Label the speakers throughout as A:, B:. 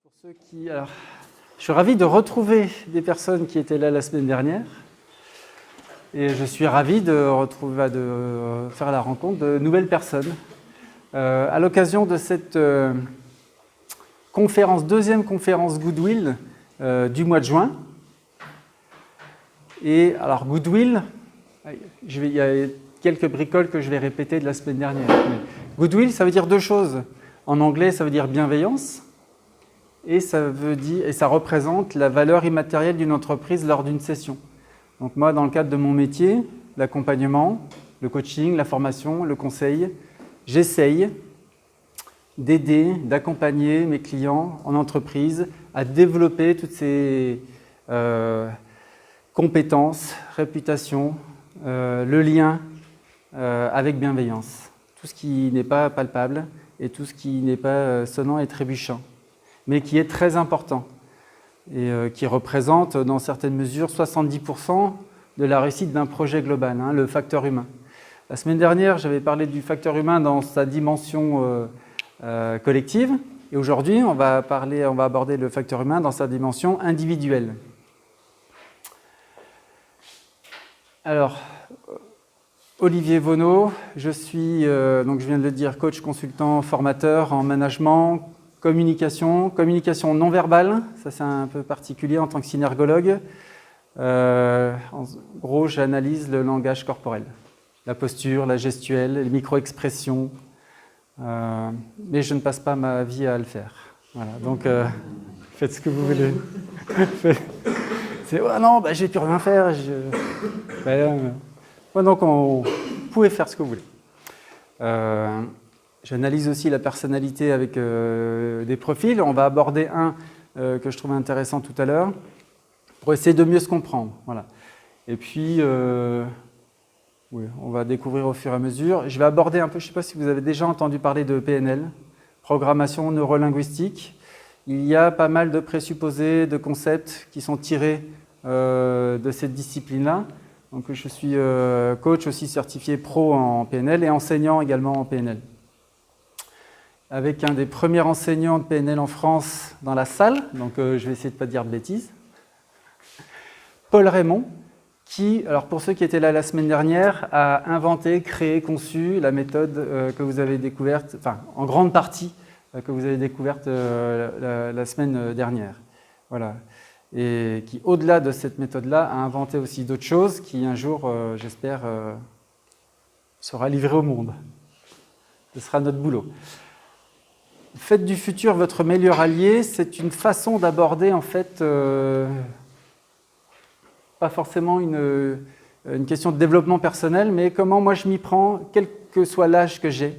A: Alors, je suis ravi de retrouver des personnes qui étaient là la semaine dernière. Et je suis ravi de faire la rencontre de nouvelles personnes. À l'occasion de cette deuxième conférence Goodwill du mois de juin. Et alors Goodwill, il y a quelques bricoles que je vais répéter de la semaine dernière. Mais Goodwill, ça veut dire deux choses. En anglais, ça veut dire bienveillance. Et ça représente la valeur immatérielle d'une entreprise lors d'une session. Donc moi, dans le cadre de mon métier, l'accompagnement, le coaching, la formation, le conseil, j'essaye d'aider, d'accompagner mes clients en entreprise à développer toutes ces compétences, réputation, le lien avec bienveillance. Tout ce qui n'est pas palpable et tout ce qui n'est pas sonnant et trébuchant, mais qui est très important et qui représente dans certaines mesures 70% de la réussite d'un projet global, le facteur humain. La semaine dernière, j'avais parlé du facteur humain dans sa dimension collective, et aujourd'hui, on va aborder le facteur humain dans sa dimension individuelle. Alors, Olivier Vonneau, je suis, donc je viens de le dire, coach, consultant, formateur en management, communication non verbale, ça c'est un peu particulier en tant que synergologue. En gros, j'analyse le langage corporel, la posture, la gestuelle, les micro-expressions, mais je ne passe pas ma vie à le faire. Voilà, donc faites ce que vous voulez. C'est non, je vais plus rien faire. Donc vous pouvez faire ce que vous voulez. J'analyse aussi la personnalité avec des profils. On va aborder un que je trouvais intéressant tout à l'heure pour essayer de mieux se comprendre. Voilà. Et puis, on va découvrir au fur et à mesure. Je vais aborder un peu, je ne sais pas si vous avez déjà entendu parler de PNL, programmation neurolinguistique. Il y a pas mal de présupposés, de concepts qui sont tirés de cette discipline-là. Donc, je suis coach aussi certifié pro en PNL et enseignant également en PNL. Avec un des premiers enseignants de PNL en France dans la salle, donc je vais essayer de ne pas dire de bêtises, Paul Raymond, qui, alors pour ceux qui étaient là la semaine dernière, a inventé, créé, conçu la méthode que vous avez découverte, enfin en grande partie que vous avez découverte la semaine dernière. Voilà. Et qui, au-delà de cette méthode-là, a inventé aussi d'autres choses qui, un jour, j'espère, sera livré au monde. Ce sera notre boulot. Faites du futur votre meilleur allié, c'est une façon d'aborder, en fait, pas forcément une question de développement personnel, mais comment moi je m'y prends, quel que soit l'âge que j'ai,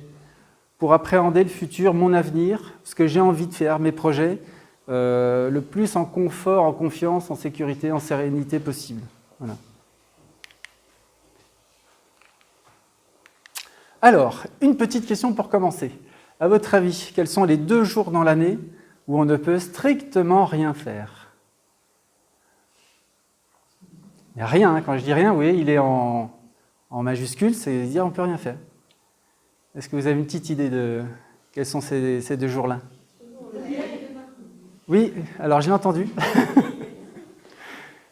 A: pour appréhender le futur, mon avenir, ce que j'ai envie de faire, mes projets, le plus en confort, en confiance, en sécurité, en sérénité possible. Voilà. Alors, une petite question pour commencer. À votre avis, quels sont les 2 jours dans l'année où on ne peut strictement rien faire? Il n'y a rien, quand je dis rien, vous voyez, il est en majuscule, c'est dire on ne peut rien faire. Est-ce que vous avez une petite idée de quels sont ces 2 jours-là? Oui, alors j'ai entendu.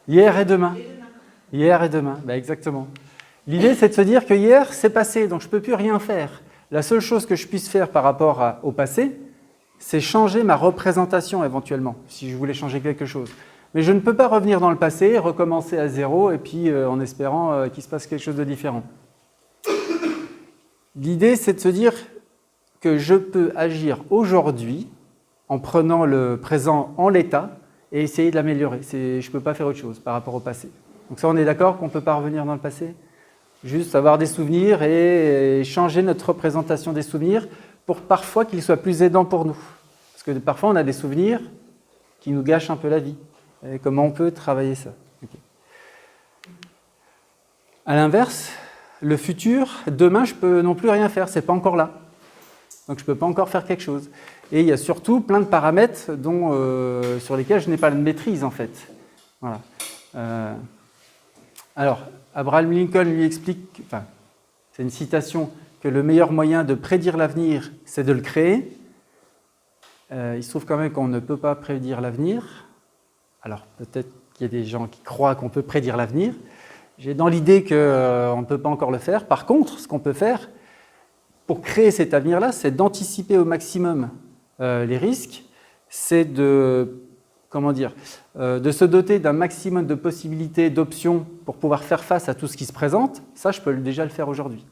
A: Hier et demain. Hier et demain, exactement. L'idée, c'est de se dire que hier, c'est passé, donc je ne peux plus rien faire. La seule chose que je puisse faire par rapport au passé, c'est changer ma représentation éventuellement, si je voulais changer quelque chose. Mais je ne peux pas revenir dans le passé, recommencer à zéro, et puis en espérant qu'il se passe quelque chose de différent. L'idée, c'est de se dire que je peux agir aujourd'hui en prenant le présent en l'état et essayer de l'améliorer. Je ne peux pas faire autre chose par rapport au passé. Donc ça, on est d'accord qu'on ne peut pas revenir dans le passé ? Juste avoir des souvenirs et changer notre représentation des souvenirs pour parfois qu'ils soient plus aidants pour nous. Parce que parfois, on a des souvenirs qui nous gâchent un peu la vie. Et comment on peut travailler ça? Okay. À l'inverse, le futur, demain, je ne peux non plus rien faire, ce n'est pas encore là. Donc je ne peux pas encore faire quelque chose. Et il y a surtout plein de paramètres sur lesquels je n'ai pas de maîtrise, en fait. Voilà. Alors, Abraham Lincoln lui explique, c'est une citation, que le meilleur moyen de prédire l'avenir, c'est de le créer. Il se trouve quand même qu'on ne peut pas prédire l'avenir. Alors peut-être qu'il y a des gens qui croient qu'on peut prédire l'avenir. J'ai dans l'idée qu'on ne peut pas encore le faire. Par contre, ce qu'on peut faire pour créer cet avenir-là, c'est d'anticiper au maximum les risques, c'est de se doter d'un maximum de possibilités, d'options pour pouvoir faire face à tout ce qui se présente. Ça, je peux déjà le faire aujourd'hui.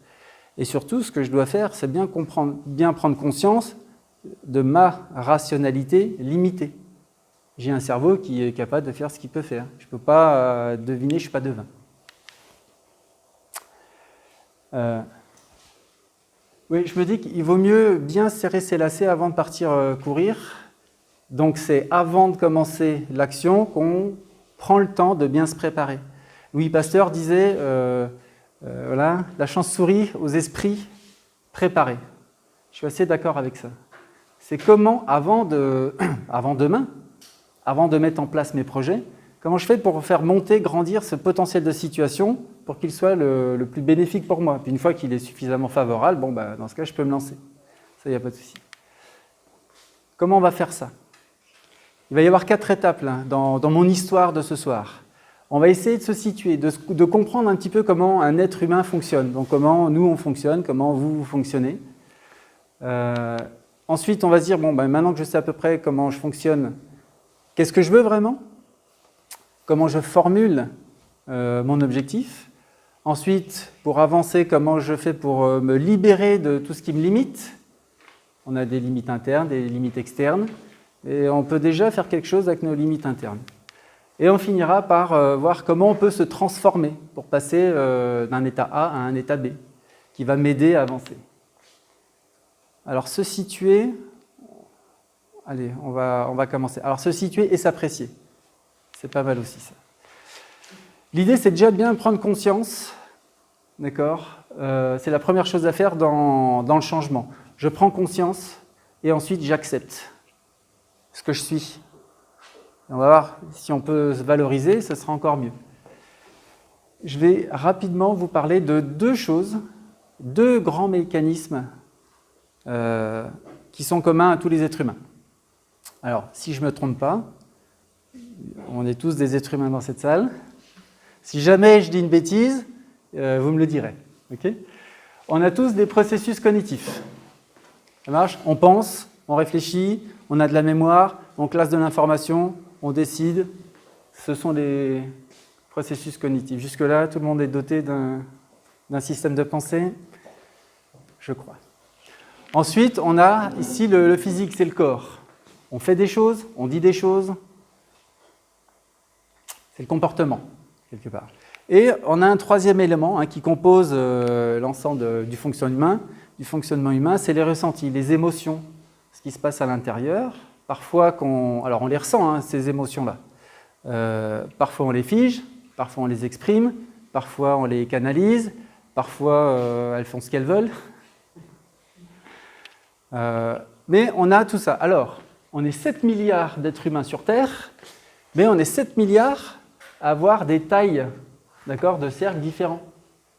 A: Et surtout, ce que je dois faire, c'est bien prendre conscience de ma rationalité limitée. J'ai un cerveau qui est capable de faire ce qu'il peut faire. Je ne peux pas deviner, je ne suis pas devin. Oui, je me dis qu'il vaut mieux bien serrer ses lacets avant de partir courir. Donc c'est avant de commencer l'action qu'on prend le temps de bien se préparer. Louis Pasteur disait voilà, la chance sourit aux esprits préparés. Je suis assez d'accord avec ça. C'est comment, avant demain, avant de mettre en place mes projets, comment je fais pour faire monter, grandir ce potentiel de situation pour qu'il soit le plus bénéfique pour moi. Puis une fois qu'il est suffisamment favorable, bon, bah, dans ce cas, je peux me lancer. Ça, il n'y a pas de souci. Comment on va faire ça? Il va y avoir 4 étapes là, dans mon histoire de ce soir. On va essayer de se situer, de comprendre un petit peu comment un être humain fonctionne. Donc comment nous on fonctionne, comment vous fonctionnez. Ensuite, on va se dire, bon, ben, maintenant que je sais à peu près comment je fonctionne, qu'est-ce que je veux vraiment? Comment je formule mon objectif? Ensuite, pour avancer, comment je fais pour me libérer de tout ce qui me limite? On a des limites internes, des limites externes, et on peut déjà faire quelque chose avec nos limites internes. Et on finira par voir comment on peut se transformer pour passer d'un état A à un état B, qui va m'aider à avancer. Alors, se situer, allez, on va commencer. Alors, se situer et s'apprécier, c'est pas mal aussi ça. L'idée, c'est déjà bien prendre conscience, d'accord? C'est la première chose à faire dans le changement. Je prends conscience et ensuite j'accepte ce que je suis. On va voir si on peut se valoriser, ce sera encore mieux. Je vais rapidement vous parler de 2 choses, 2 grands mécanismes qui sont communs à tous les êtres humains. Alors, si je ne me trompe pas, on est tous des êtres humains dans cette salle. Si jamais je dis une bêtise, vous me le direz. Okay? On a tous des processus cognitifs. Ça marche? On pense, on réfléchit, on a de la mémoire, on classe de l'information, on décide. Ce sont des processus cognitifs. Jusque-là, tout le monde est doté d'un système de pensée? Je crois. Ensuite, on a ici le physique, c'est le corps. On fait des choses, on dit des choses. C'est le comportement, quelque part. Et on a un 3e élément qui compose l'ensemble du fonctionnement humain, c'est les ressentis, les émotions, ce qui se passe à l'intérieur. Parfois, on les ressent, ces émotions-là. Parfois, on les fige, parfois, on les exprime, parfois, on les canalise, parfois, elles font ce qu'elles veulent. Mais on a tout ça. Alors, on est 7 milliards d'êtres humains sur Terre, mais on est 7 milliards à avoir des tailles, d'accord, de cercles différents.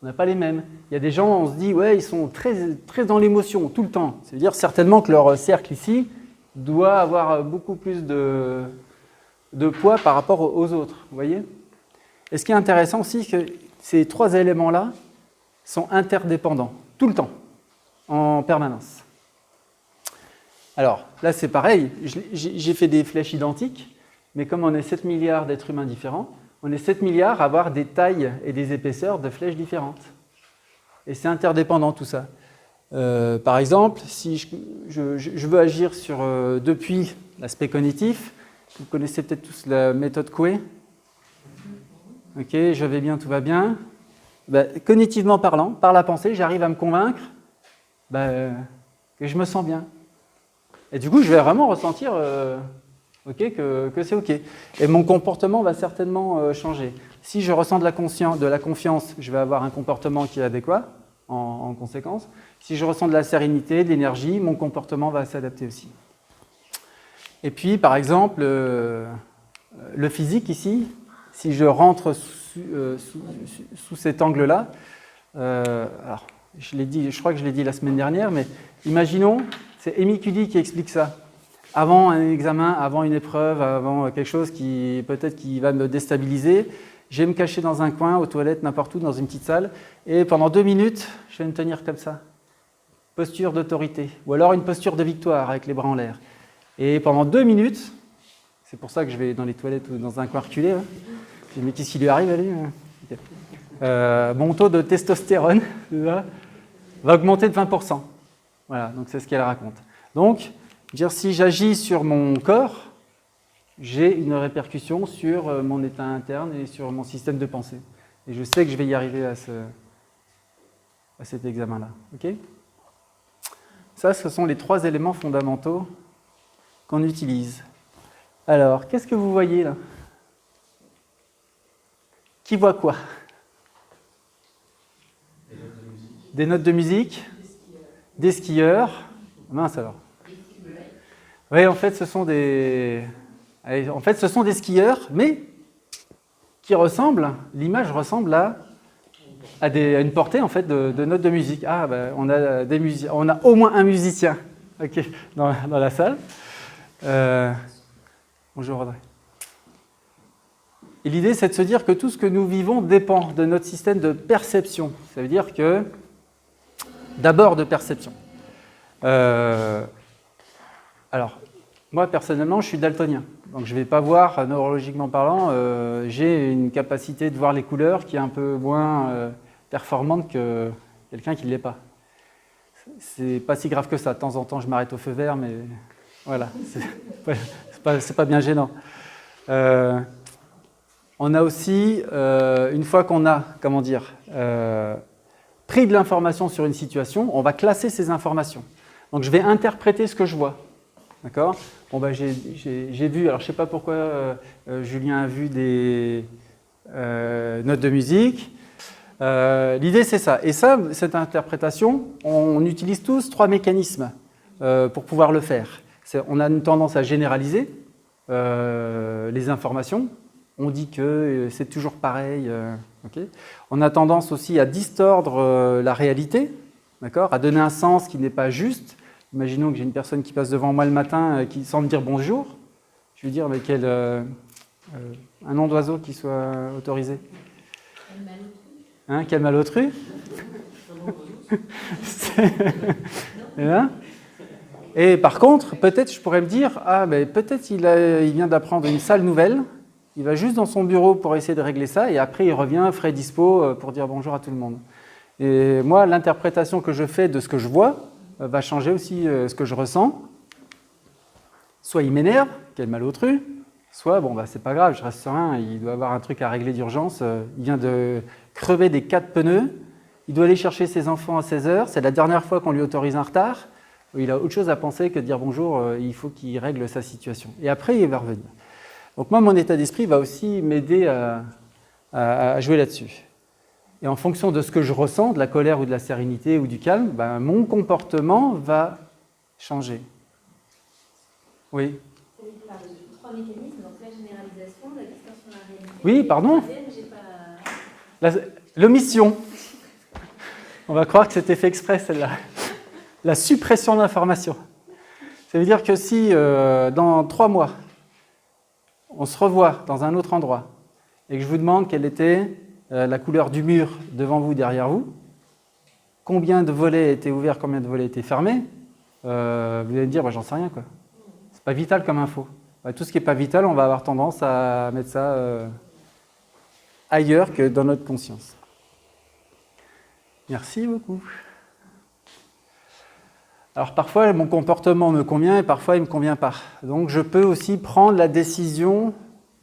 A: On n'a pas les mêmes. Il y a des gens, on se dit, ouais, ils sont très, très dans l'émotion tout le temps. C'est-à-dire certainement que leur cercle ici doit avoir beaucoup plus de poids par rapport aux autres. Vous voyez? Et ce qui est intéressant aussi, c'est que ces 3 éléments-là sont interdépendants, tout le temps, en permanence. Alors, là, c'est pareil. J'ai fait des flèches identiques, mais comme on est 7 milliards d'êtres humains différents, on est 7 milliards à avoir des tailles et des épaisseurs de flèches différentes. Et c'est interdépendant tout ça. Par exemple, si je veux agir depuis l'aspect cognitif, vous connaissez peut-être tous la méthode Coué. Ok, je vais bien, tout va bien. Cognitivement parlant, par la pensée, j'arrive à me convaincre que je me sens bien. Et du coup, je vais vraiment ressentir que c'est OK. Et mon comportement va certainement changer. Si je ressens de la confiance, je vais avoir un comportement qui est adéquat en conséquence. Si je ressens de la sérénité, de l'énergie, mon comportement va s'adapter aussi. Et puis, par exemple, le physique ici, si je rentre sous cet angle-là, alors je crois que je l'ai dit la semaine dernière, mais imaginons, c'est Amy Cuddy qui explique ça. avant un examen, avant une épreuve, avant quelque chose qui peut-être qui va me déstabiliser, je vais me cacher dans un coin, aux toilettes, n'importe où, dans une petite salle, et pendant 2 minutes, je vais me tenir comme ça. Posture d'autorité, ou alors une posture de victoire avec les bras en l'air. Et pendant 2 minutes, c'est pour ça que je vais dans les toilettes ou dans un coin reculé, hein. Je dis, mais qu'est-ce qui lui arrive, allez, mon taux de testostérone va augmenter de 20%. Voilà, donc c'est ce qu'elle raconte. Donc, dire si j'agis sur mon corps, j'ai une répercussion sur mon état interne et sur mon système de pensée. Et je sais que je vais y arriver à cet examen-là. Okay, ça, ce sont les 3 éléments fondamentaux qu'on utilise. Alors, qu'est-ce que vous voyez là? Qui voit quoi? Des notes de musique. Des skieurs. Mince alors. Oui, en fait, ce sont des skieurs, mais qui ressemblent, l'image ressemble à une portée en fait, de notes de musique. Ah, ben, on a au moins un musicien dans la salle. Bonjour Audrey. Et l'idée, c'est de se dire que tout ce que nous vivons dépend de notre système de perception. Ça veut dire que, d'abord de perception. Alors, moi, personnellement, je suis daltonien. Donc, je ne vais pas voir, neurologiquement parlant, j'ai une capacité de voir les couleurs qui est un peu moins performante que quelqu'un qui ne l'est pas. C'est pas si grave que ça. De temps en temps, je m'arrête au feu vert, mais voilà, c'est pas bien gênant. On a aussi, une fois qu'on a, pris de l'information sur une situation, on va classer ces informations. Donc, je vais interpréter ce que je vois. D'accord ? Bon, ben, j'ai vu, alors je ne sais pas pourquoi Julien a vu des notes de musique. L'idée, c'est ça. Et ça, cette interprétation, on utilise tous 3 mécanismes pour pouvoir le faire. On a une tendance à généraliser les informations. On dit que c'est toujours pareil. Okay. On a tendance aussi à distordre la réalité, d'accord, à donner un sens qui n'est pas juste. Imaginons que j'ai une personne qui passe devant moi le matin sans me dire bonjour. Je vais dire mais un nom d'oiseau qui soit autorisé. Quel malotru. Et par contre, peut-être je pourrais me dire, peut-être il vient d'apprendre une sale nouvelle. Il va juste dans son bureau pour essayer de régler ça et après il revient frais dispo pour dire bonjour à tout le monde. Et moi, l'interprétation que je fais de ce que je vois va changer aussi ce que je ressens. Soit il m'énerve, quel malotru, soit c'est pas grave, je reste serein, il doit avoir un truc à régler d'urgence, il vient de crever des 4 pneus, il doit aller chercher ses enfants à 16h, c'est la dernière fois qu'on lui autorise un retard, il a autre chose à penser que de dire bonjour, il faut qu'il règle sa situation. Et après, il va revenir. Donc moi, mon état d'esprit va aussi m'aider à jouer là-dessus. Et en fonction de ce que je ressens, de la colère ou de la sérénité ou du calme, mon comportement va changer. Oui.
B: Vous parlez de 3 mécanismes, donc la généralisation, la distorsion de la réalité.
A: Oui, pardon. L'omission. On va croire que c'était fait exprès, celle-là. La suppression d'informations. Ça veut dire que si, dans 3 mois, on se revoit dans un autre endroit et que je vous demande quelle était la couleur du mur devant vous, derrière vous, combien de volets étaient ouverts, combien de volets étaient fermés, vous allez me dire, j'en sais rien, quoi. C'est pas vital comme info. Tout ce qui n'est pas vital, on va avoir tendance à mettre ça ailleurs que dans notre conscience. Merci beaucoup. Alors parfois, mon comportement me convient et parfois il ne me convient pas. Donc je peux aussi prendre la décision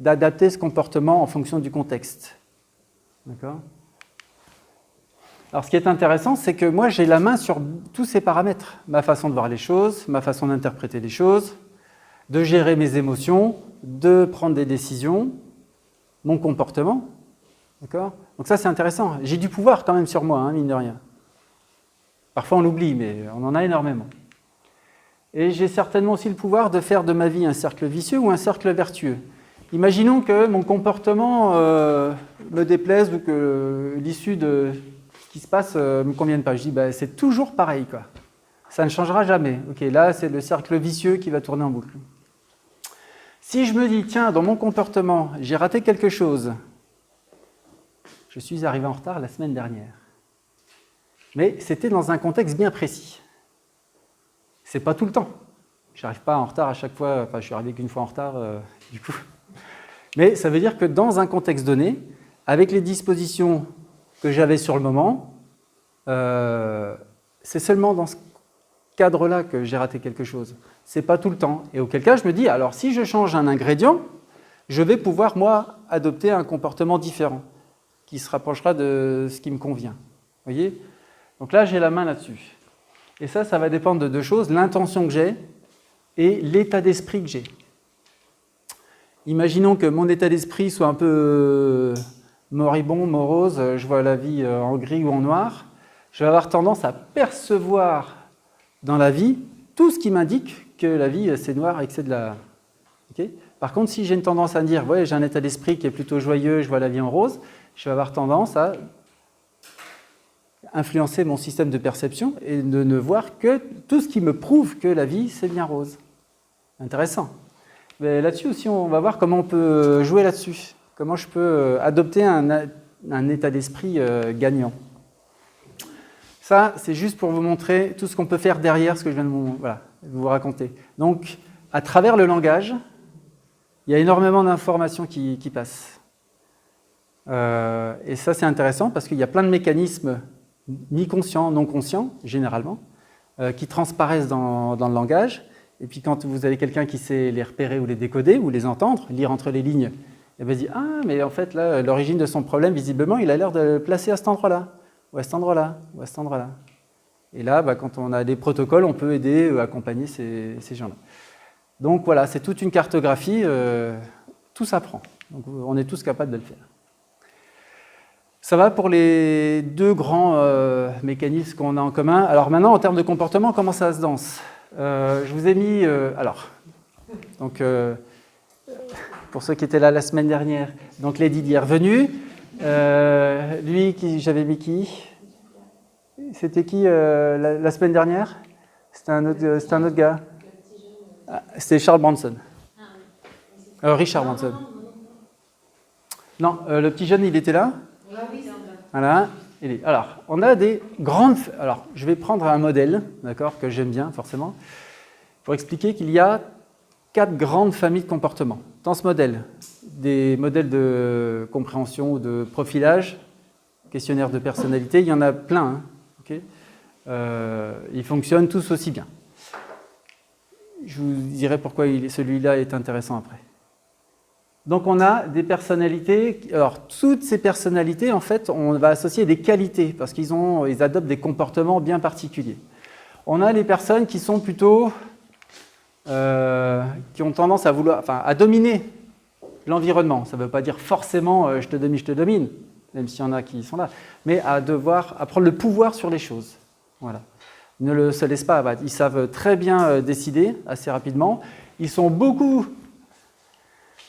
A: d'adapter ce comportement en fonction du contexte. D'accord ? Alors ce qui est intéressant, c'est que moi j'ai la main sur tous ces paramètres. Ma façon de voir les choses, ma façon d'interpréter les choses, de gérer mes émotions, de prendre des décisions, mon comportement. D'accord ? Donc ça c'est intéressant. J'ai du pouvoir quand même sur moi, mine de rien. Parfois on l'oublie, mais on en a énormément. Et j'ai certainement aussi le pouvoir de faire de ma vie un cercle vicieux ou un cercle vertueux. Imaginons que mon comportement me déplaise ou que l'issue de ce qui se passe ne me convienne pas. Je dis, c'est toujours pareil, quoi. Ça ne changera jamais. Ok, là, c'est le cercle vicieux qui va tourner en boucle. Si je me dis, tiens, dans mon comportement, j'ai raté quelque chose, je suis arrivé en retard la semaine dernière. Mais c'était dans un contexte bien précis. C'est pas tout le temps. Je n'arrive pas en retard à chaque fois, enfin, je suis arrivé qu'une fois en retard, du coup. Mais ça veut dire que dans un contexte donné, avec les dispositions que j'avais sur le moment, c'est seulement dans ce cadre-là que j'ai raté quelque chose. C'est pas tout le temps. Et auquel cas, je me dis, alors si je change un ingrédient, je vais pouvoir, moi, adopter un comportement différent, qui se rapprochera de ce qui me convient. Vous voyez ? Donc là, j'ai la main là-dessus. Et ça va dépendre de deux choses, l'intention que j'ai et l'état d'esprit que j'ai. Imaginons que mon état d'esprit soit un peu moribond, morose, je vois la vie en gris ou en noir. Je vais avoir tendance à percevoir dans la vie tout ce qui m'indique que la vie c'est noir et que c'est de la... Okay ? Par contre, si j'ai une tendance à me dire ouais, j'ai un état d'esprit qui est plutôt joyeux, je vois la vie en rose, je vais avoir tendance à influencer mon système de perception et de ne voir que tout ce qui me prouve que la vie c'est bien rose. Intéressant. Mais là-dessus aussi, on va voir comment on peut jouer là-dessus. Comment je peux adopter un état d'esprit gagnant. Ça, c'est juste pour vous montrer tout ce qu'on peut faire derrière ce que je viens de vous raconter. Donc, à travers le langage, il y a énormément d'informations qui passent. Et ça, c'est intéressant parce qu'il y a plein de mécanismes mi-conscients, non conscients, généralement, qui transparaissent dans le langage. Et puis quand vous avez quelqu'un qui sait les repérer ou les décoder ou les entendre, lire entre les lignes, et bien, il dit « Ah, mais en fait, là, l'origine de son problème, visiblement, il a l'air de le placer à cet endroit-là, ou à cet endroit-là, ou à cet endroit-là. » Et là, quand on a des protocoles, on peut aider ou accompagner ces gens-là. Donc voilà, c'est toute une cartographie, tout s'apprend. Donc on est tous capables de le faire. Ça va pour les deux grands mécanismes qu'on a en commun. Alors maintenant, en termes de comportement, comment ça se danse ? Je vous ai mis... pour ceux qui étaient là la semaine dernière, donc Lady Di est revenu. J'avais mis qui ? C'était qui la semaine dernière ? C'était un autre gars. C'était Charles Branson. Richard Branson. Non, le petit jeune, il était là ? Voilà. Alors, on a des grandes... Alors, je vais prendre un modèle, d'accord, que j'aime bien, forcément, pour expliquer qu'il y a 4 grandes familles de comportements. Dans ce modèle, des modèles de compréhension ou de profilage, questionnaire de personnalité, il y en a plein. Hein, okay, ils fonctionnent tous aussi bien. Je vous dirai pourquoi celui-là est intéressant après. Donc on a des personnalités, alors toutes ces personnalités en fait on va associer des qualités parce qu'ils adoptent des comportements bien particuliers. On a les personnes qui sont plutôt, qui ont tendance à dominer l'environnement. Ça ne veut pas dire forcément je te domine, même s'il y en a qui sont là, mais à prendre le pouvoir sur les choses. Voilà. Ils ne se laissent pas abattre, ils savent très bien décider assez rapidement, ils sont beaucoup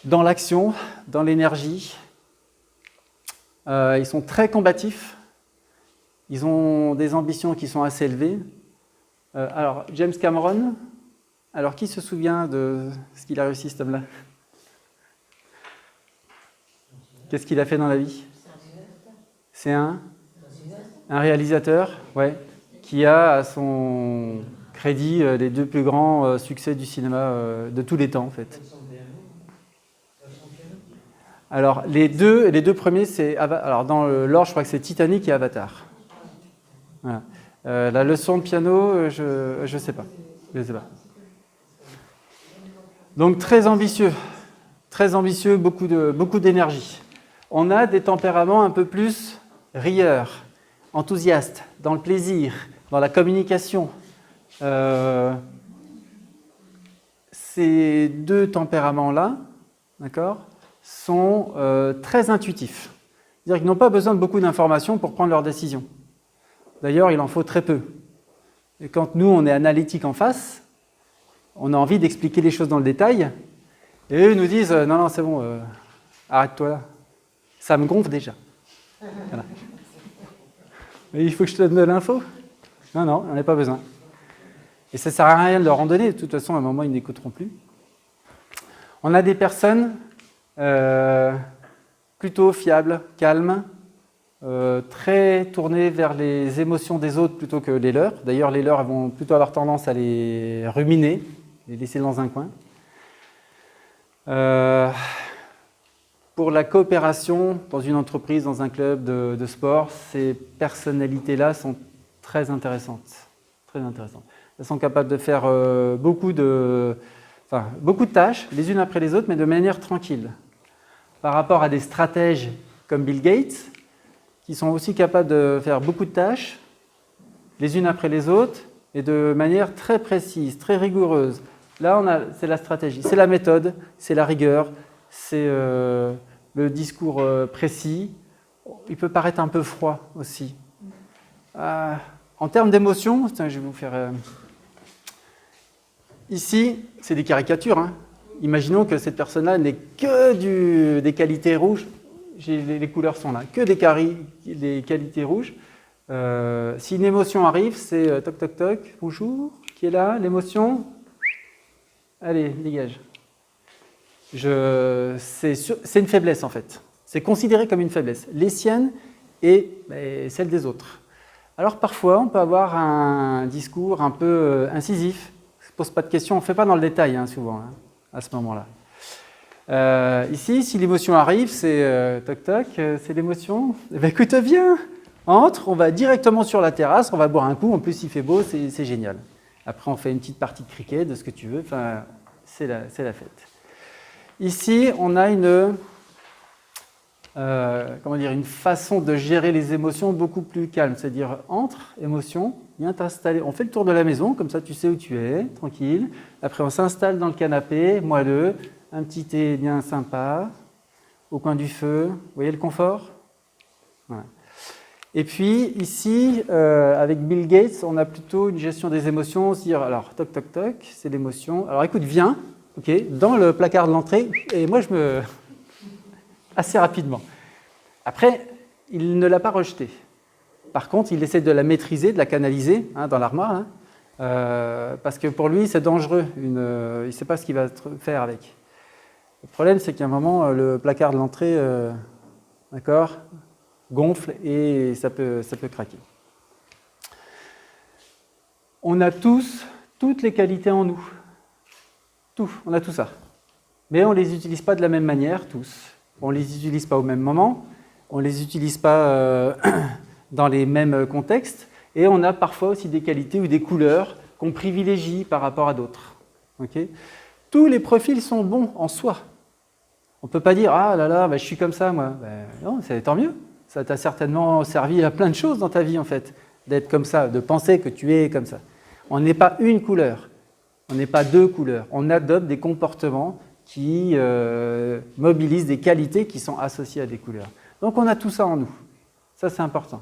A: dans l'action, dans l'énergie. Ils sont très combatifs. Ils ont des ambitions qui sont assez élevées. Alors, James Cameron, alors qui se souvient de ce qu'il a réussi, cet homme-là ? Qu'est-ce qu'il a fait dans la vie ? C'est un réalisateur, ouais, qui a à son crédit les 2 plus grands succès du cinéma de tous les temps, en fait. Alors, les deux premiers, c'est... Alors, dans l'ordre, je crois que c'est Titanic et Avatar. Voilà. La leçon de piano, je sais pas. Donc, très ambitieux, beaucoup d'énergie. On a des tempéraments un peu plus rieurs, enthousiastes, dans le plaisir, dans la communication. Ces 2 tempéraments-là, d'accord, sont très intuitifs. C'est-à-dire qu'ils n'ont pas besoin de beaucoup d'informations pour prendre leurs décisions. D'ailleurs, il en faut très peu. Et quand nous, on est analytique en face, on a envie d'expliquer les choses dans le détail, et eux nous disent « Non, c'est bon, arrête-toi là. Ça me gonfle déjà. » Voilà. Mais il faut que je te donne de l'info ? Non, on n'a pas besoin. Et ça ne sert à rien de leur en donner, de toute façon, à un moment, ils n'écouteront plus. On a des personnes plutôt fiables, calmes, très tournées vers les émotions des autres plutôt que les leurs. D'ailleurs, les leurs elles vont plutôt avoir tendance à les ruminer, les laisser dans un coin. Pour la coopération dans une entreprise, dans un club de sport, ces personnalités-là sont très intéressantes. Très intéressantes. Elles sont capables de faire beaucoup de tâches, les unes après les autres, mais de manière tranquille. Par rapport à des stratèges comme Bill Gates, qui sont aussi capables de faire beaucoup de tâches, les unes après les autres, et de manière très précise, très rigoureuse. Là, c'est la stratégie, c'est la méthode, c'est la rigueur, c'est le discours précis. Il peut paraître un peu froid aussi. En termes d'émotion, je vais vous faire... Ici, c'est des caricatures. Hein. Imaginons que cette personne-là n'ait que des qualités rouges. Les couleurs sont là, que des qualités rouges. Si une émotion arrive, c'est toc toc toc, bonjour, qui est là, l'émotion. Allez, dégage. C'est une faiblesse en fait. C'est considéré comme une faiblesse. Les siennes et celles des autres. Alors parfois, on peut avoir un discours un peu incisif. On ne se pose pas de questions, on ne fait pas dans le détail hein, souvent hein, à ce moment-là. Ici, si l'émotion arrive, c'est toc toc, c'est l'émotion. Eh bien, écoute, viens, entre, on va directement sur la terrasse, on va boire un coup. En plus, il fait beau, c'est génial. Après, on fait une petite partie de cricket, de ce que tu veux. Enfin, c'est la fête. Ici, on a une façon de gérer les émotions beaucoup plus calme. C'est-à-dire, entre, émotion, viens t'installer. On fait le tour de la maison, comme ça tu sais où tu es, tranquille. Après, on s'installe dans le canapé, moelleux, un petit thé bien sympa, au coin du feu. Vous voyez le confort ? Voilà. Et puis, ici, avec Bill Gates, on a plutôt une gestion des émotions. On se dit, alors, toc, toc, toc, c'est l'émotion. Alors, écoute, viens. Ok, dans le placard de l'entrée, et moi assez rapidement. Après, il ne l'a pas rejetée. Par contre, il essaie de la maîtriser, de la canaliser hein, dans l'armoire, hein, parce que pour lui, c'est dangereux. Il ne sait pas ce qu'il va faire avec. Le problème, c'est qu'à un moment, le placard de l'entrée, gonfle et ça peut craquer. On a toutes les qualités en nous. On a tout ça. Mais on ne les utilise pas de la même manière, tous. On ne les utilise pas au même moment, on ne les utilise pas dans les mêmes contextes, et on a parfois aussi des qualités ou des couleurs qu'on privilégie par rapport à d'autres. Okay ? Tous les profils sont bons en soi. On ne peut pas dire « Ah là là, je suis comme ça, moi ». Non, c'est tant mieux. Ça t'a certainement servi à plein de choses dans ta vie, en fait, d'être comme ça, de penser que tu es comme ça. On n'est pas une couleur. On n'est pas deux couleurs. On adopte des comportements qui mobilisent des qualités qui sont associées à des couleurs. Donc on a tout ça en nous. Ça, c'est important.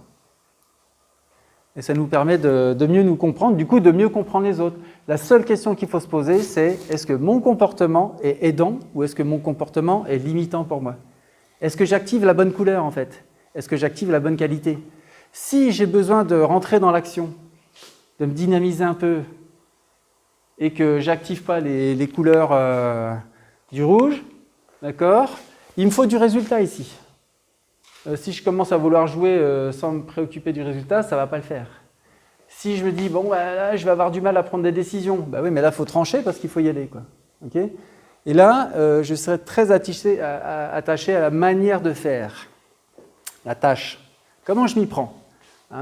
A: Et ça nous permet de mieux nous comprendre, du coup de mieux comprendre les autres. La seule question qu'il faut se poser, c'est est-ce que mon comportement est aidant ou est-ce que mon comportement est limitant pour moi ? Est-ce que j'active la bonne couleur en fait ? Est-ce que j'active la bonne qualité ? Si j'ai besoin de rentrer dans l'action, de me dynamiser un peu, et que je n'active pas les couleurs du rouge, d'accord ? Il me faut du résultat ici. Si je commence à vouloir jouer sans me préoccuper du résultat, ça ne va pas le faire. Si je me dis, bon, là, je vais avoir du mal à prendre des décisions, oui, mais là, il faut trancher parce qu'il faut y aller, quoi. Okay ? Et là, je serai très attaché à la manière de faire, la tâche. Comment je m'y prends ?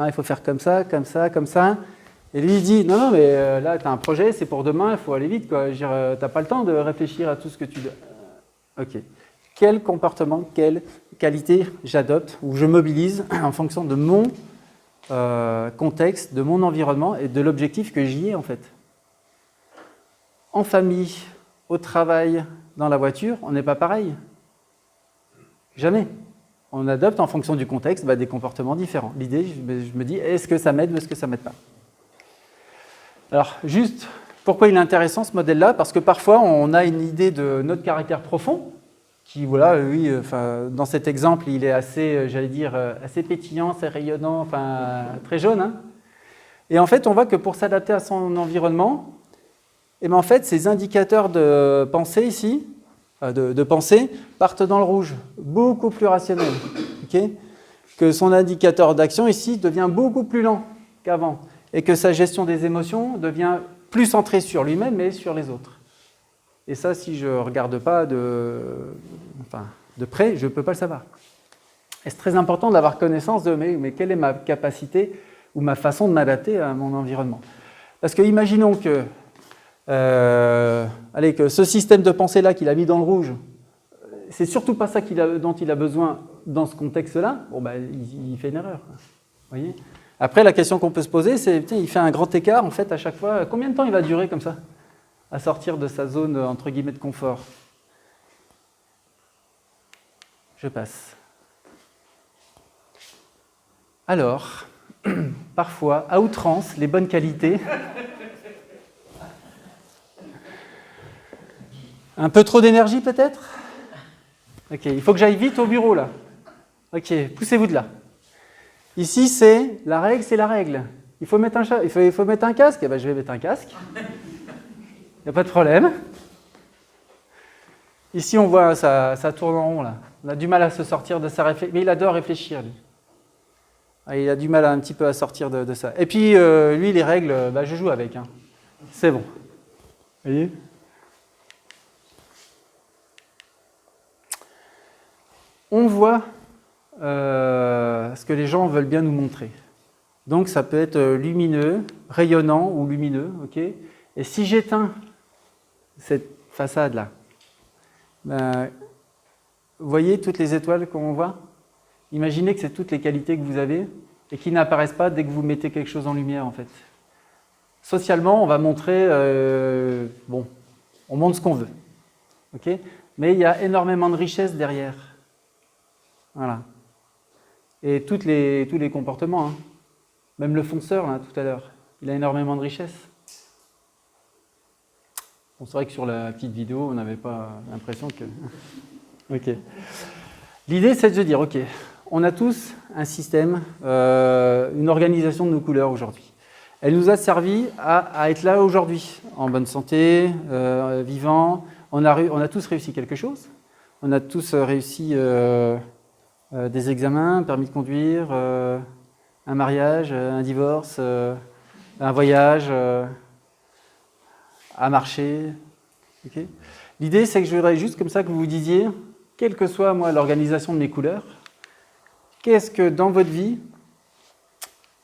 A: Il faut faire comme ça, comme ça, comme ça. Et lui, il dit, non, mais là, tu as un projet, c'est pour demain, il faut aller vite, quoi. Tu n'as pas le temps de réfléchir à tout ce que tu dois. Ok. Quel comportement, quelle qualité j'adopte ou je mobilise en fonction de mon contexte, de mon environnement et de l'objectif que j'y ai, en fait. En famille, au travail, dans la voiture, on n'est pas pareil. Jamais. On adopte en fonction du contexte des comportements différents. L'idée, je me dis, est-ce que ça m'aide ou est-ce que ça ne m'aide pas ? Alors, juste, pourquoi il est intéressant ce modèle-là ? Parce que parfois, on a une idée de notre caractère profond, qui, voilà, oui, dans cet exemple, il est assez, assez pétillant, assez rayonnant, très jaune. Hein. Et en fait, on voit que pour s'adapter à son environnement, et ben en fait, ces indicateurs de pensée ici, de pensée, partent dans le rouge, beaucoup plus rationnel. Okay, que son indicateur d'action ici devient beaucoup plus lent qu'avant, et que sa gestion des émotions devient plus centrée sur lui-même et sur les autres. Et ça, si je ne regarde pas de près, je ne peux pas le savoir. Et c'est très important d'avoir connaissance de mais quelle est ma capacité ou ma façon de m'adapter à mon environnement. Parce que imaginons que, que ce système de pensée-là qu'il a mis dans le rouge, c'est surtout pas ça dont il a besoin dans ce contexte-là, bon, bah, il fait une erreur. Voyez ? Après, la question qu'on peut se poser, c'est, il fait un grand écart, en fait, à chaque fois. Combien de temps il va durer comme ça, à sortir de sa zone, entre guillemets, de confort ? Je passe. Alors, parfois, à outrance, les bonnes qualités. Un peu trop d'énergie, peut-être ? Ok, il faut que j'aille vite au bureau, là. Ok, poussez-vous de là. Ici, c'est la règle. Il faut mettre un casque. Eh ben, je vais mettre un casque. Il n'y a pas de problème. Ici, on voit, ça tourne en rond, là. On a du mal à se sortir de sa réflexion. Mais il adore réfléchir, lui. Il a du mal un petit peu à sortir de ça. Et puis, lui, les règles, je joue avec. Hein. C'est bon. Vous voyez ? On voit ce que les gens veulent bien nous montrer. Donc, ça peut être lumineux, rayonnant ou lumineux. Okay ? Et si j'éteins cette façade-là, vous voyez toutes les étoiles qu'on voit ? Imaginez que c'est toutes les qualités que vous avez et qui n'apparaissent pas dès que vous mettez quelque chose en lumière, en fait. Socialement, on va montrer, on montre ce qu'on veut. Okay ? Mais il y a énormément de richesse derrière. Voilà. Et tous les comportements, hein. Même le fonceur, là, tout à l'heure, il a énormément de richesse. Bon, c'est vrai que sur la petite vidéo, on n'avait pas l'impression que... Ok. L'idée, c'est de se dire, ok, on a tous un système, une organisation de nos couleurs aujourd'hui. Elle nous a servi à être là aujourd'hui, en bonne santé, vivant. On a tous réussi quelque chose. On a tous réussi des examens, permis de conduire, un mariage, un divorce, un voyage, à marcher. Okay. L'idée, c'est que je voudrais juste comme ça que vous vous disiez, quelle que soit moi l'organisation de mes couleurs, qu'est-ce que dans votre vie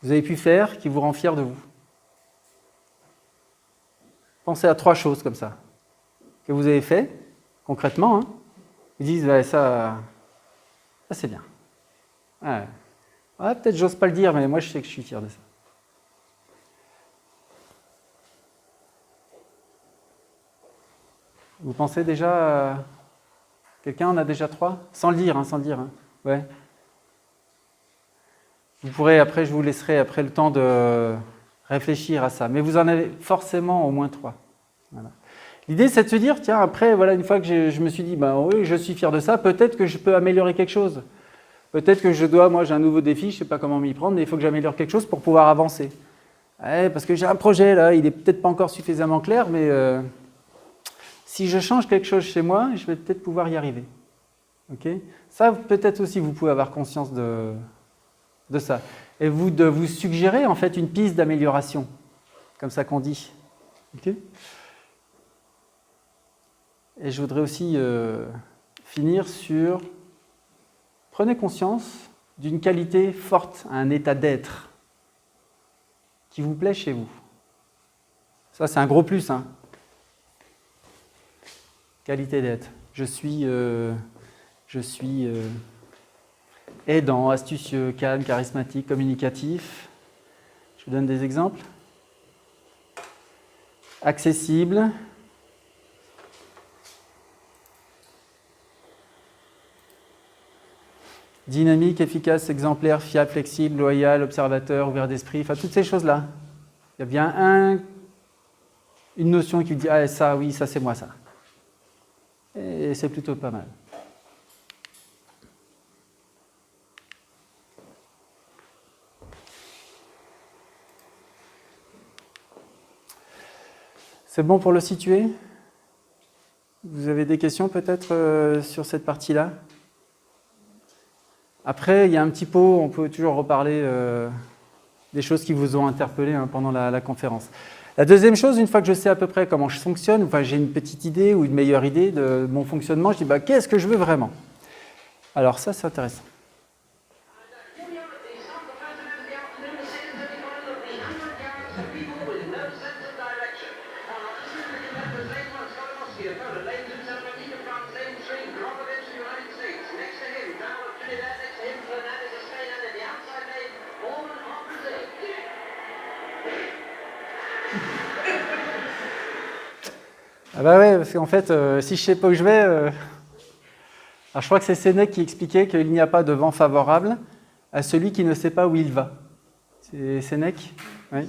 A: vous avez pu faire qui vous rend fier de vous ? Pensez à 3 choses comme ça que vous avez fait concrètement. Hein. Vous dites ça c'est bien. Ouais, peut-être j'ose pas le dire, mais moi je sais que je suis fier de ça. Vous pensez déjà quelqu'un en a déjà 3 ? Sans le dire, hein. Ouais. Vous pourrez, après, je vous laisserai après le temps de réfléchir à ça. Mais vous en avez forcément au moins 3. Voilà. L'idée, c'est de se dire, tiens, après, voilà, une fois que je me suis dit, oui, je suis fier de ça, peut-être que je peux améliorer quelque chose. Peut-être que j'ai un nouveau défi, je ne sais pas comment m'y prendre, mais il faut que j'améliore quelque chose pour pouvoir avancer. Ouais, parce que j'ai un projet, là, il n'est peut-être pas encore suffisamment clair, mais si je change quelque chose chez moi, je vais peut-être pouvoir y arriver. Okay ? Ça, peut-être aussi, vous pouvez avoir conscience de ça. Et de vous suggérer, en fait, une piste d'amélioration, comme ça qu'on dit. Okay ? Et je voudrais aussi finir sur... Prenez conscience d'une qualité forte, un état d'être qui vous plaît chez vous. Ça, c'est un gros plus. Hein. Qualité d'être. Je suis aidant, astucieux, calme, charismatique, communicatif. Je vous donne des exemples. Accessible. Dynamique, efficace, exemplaire, fiable, flexible, loyal, observateur, ouvert d'esprit, enfin toutes ces choses-là. Il y a bien une notion qui dit « Ah, ça, oui, ça c'est moi, ça ». Et c'est plutôt pas mal. C'est bon pour le situer? Vous avez des questions peut-être sur cette partie-là? Après, il y a un petit pot, on peut toujours reparler des choses qui vous ont interpellé pendant la conférence. La deuxième chose, une fois que je sais à peu près comment je fonctionne, enfin j'ai une petite idée ou une meilleure idée de mon fonctionnement, je dis qu'est-ce que je veux vraiment? Alors ça, c'est intéressant. Ah bah ouais, parce qu'en fait, si je ne sais pas où je vais... Alors je crois que c'est Sénèque qui expliquait qu'il n'y a pas de vent favorable à celui qui ne sait pas où il va. C'est Sénèque, oui.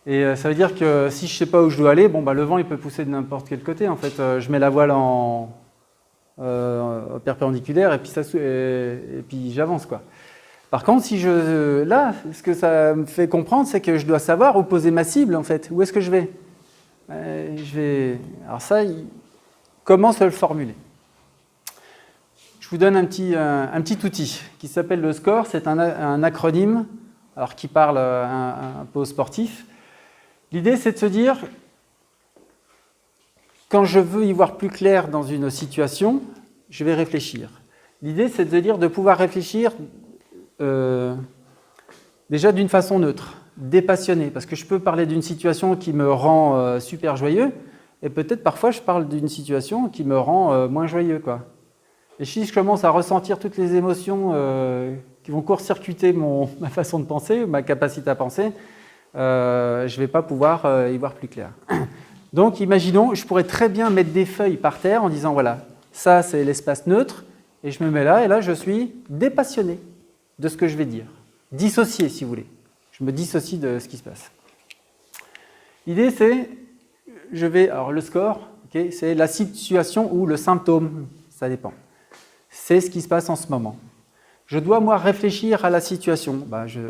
A: Et ça veut dire que si je ne sais pas où je dois aller, le vent il peut pousser de n'importe quel côté. En fait, je mets la voile en perpendiculaire et puis j'avance, quoi. Par contre, là, ce que ça me fait comprendre, c'est que je dois savoir où poser ma cible, en fait. Où est-ce que je vais? Alors ça, comment se le formuler? Je vous donne un petit outil qui s'appelle le SCORE. C'est un acronyme alors qui parle un peu aux sportifs. L'idée, c'est de se dire, quand je veux y voir plus clair dans une situation, je vais réfléchir. L'idée, c'est de pouvoir réfléchir déjà d'une façon neutre, dépassionnée, parce que je peux parler d'une situation qui me rend super joyeux, et peut-être parfois je parle d'une situation qui me rend moins joyeux, quoi. Et si je commence à ressentir toutes les émotions qui vont court-circuiter ma façon de penser, ma capacité à penser, je ne vais pas pouvoir y voir plus clair. Donc imaginons, je pourrais très bien mettre des feuilles par terre en disant voilà, ça c'est l'espace neutre, et je me mets là, et là je suis dépassionné de ce que je vais dire. Dissocié, si vous voulez. Je me dissocie de ce qui se passe. L'idée, c'est, alors le SCORE, okay, c'est la situation ou le symptôme, ça dépend. C'est ce qui se passe en ce moment. Je dois, moi, réfléchir à la situation. Je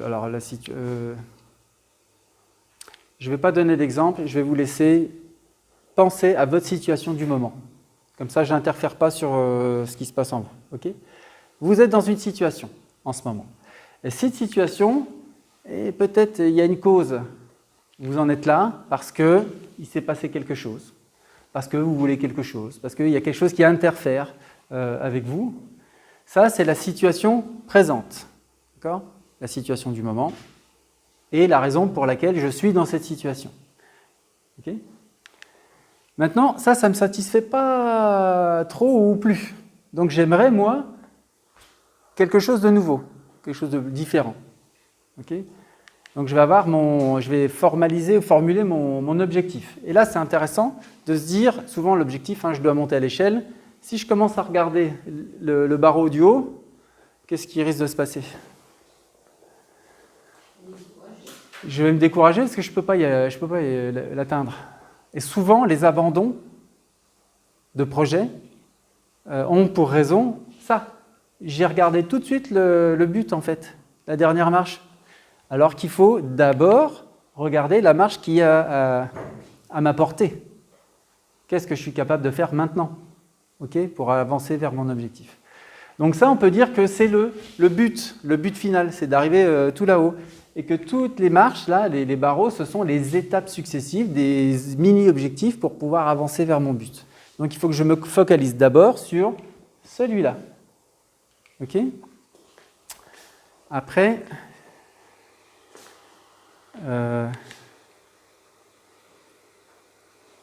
A: ne vais pas donner d'exemple, je vais vous laisser penser à votre situation du moment. Comme ça, je n'interfère pas sur ce qui se passe en vous. Okay? Vous êtes dans une situation en ce moment. Et cette situation, et peut-être il y a une cause. Vous en êtes là parce qu'il s'est passé quelque chose, parce que vous voulez quelque chose, parce qu'il y a quelque chose qui interfère avec vous. Ça, c'est la situation présente, d'accord ? La situation du moment et la raison pour laquelle je suis dans cette situation. Okay ? Maintenant, ça ne me satisfait pas trop ou plus. Donc j'aimerais, moi, quelque chose de nouveau, quelque chose de différent. Okay ? Donc je vais formaliser ou formuler mon objectif. Et là, c'est intéressant de se dire, souvent l'objectif, je dois monter à l'échelle. Si je commence à regarder le barreau du haut, qu'est-ce qui risque de se passer? Je vais me décourager parce que je ne peux pas l'atteindre. Et souvent, les abandons de projets ont pour raison ça. J'ai regardé tout de suite le but, en fait, la dernière marche. Alors qu'il faut d'abord regarder la marche qui est à ma portée. Qu'est-ce que je suis capable de faire maintenant, okay, pour avancer vers mon objectif. Donc ça, on peut dire que c'est le but final, c'est d'arriver tout là-haut. Et que toutes les marches, là, les barreaux, ce sont les étapes successives, des mini-objectifs pour pouvoir avancer vers mon but. Donc il faut que je me focalise d'abord sur celui-là. Ok ? Après...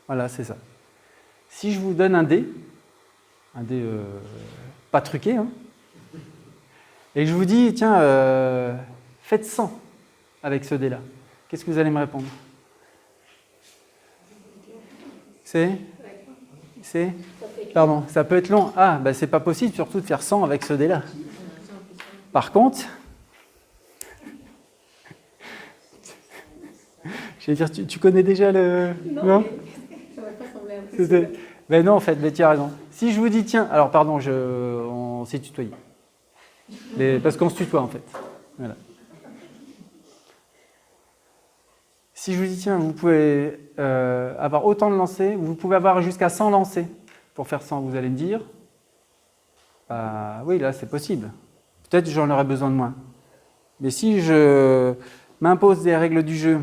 A: voilà, c'est ça. Si je vous donne un dé pas truqué, et que je vous dis, tiens, faites 100 avec ce dé-là, qu'est-ce que vous allez me répondre? Pardon, ça peut être long. Ah, c'est pas possible surtout de faire 100 avec ce dé-là. Par contre... Je vais dire, tu connais déjà le... Non, ça va pas sembler impossible. Mais non, en fait, tu as raison. Si je vous dis, tiens, alors pardon, on s'est tutoyé. Parce qu'on se tutoie, en fait. Voilà. Si je vous dis, tiens, vous pouvez avoir autant de lancers, vous pouvez avoir jusqu'à 100 lancers pour faire 100, vous allez me dire, oui, là, c'est possible. Peut-être que j'en aurais besoin de moins. Mais si je m'impose des règles du jeu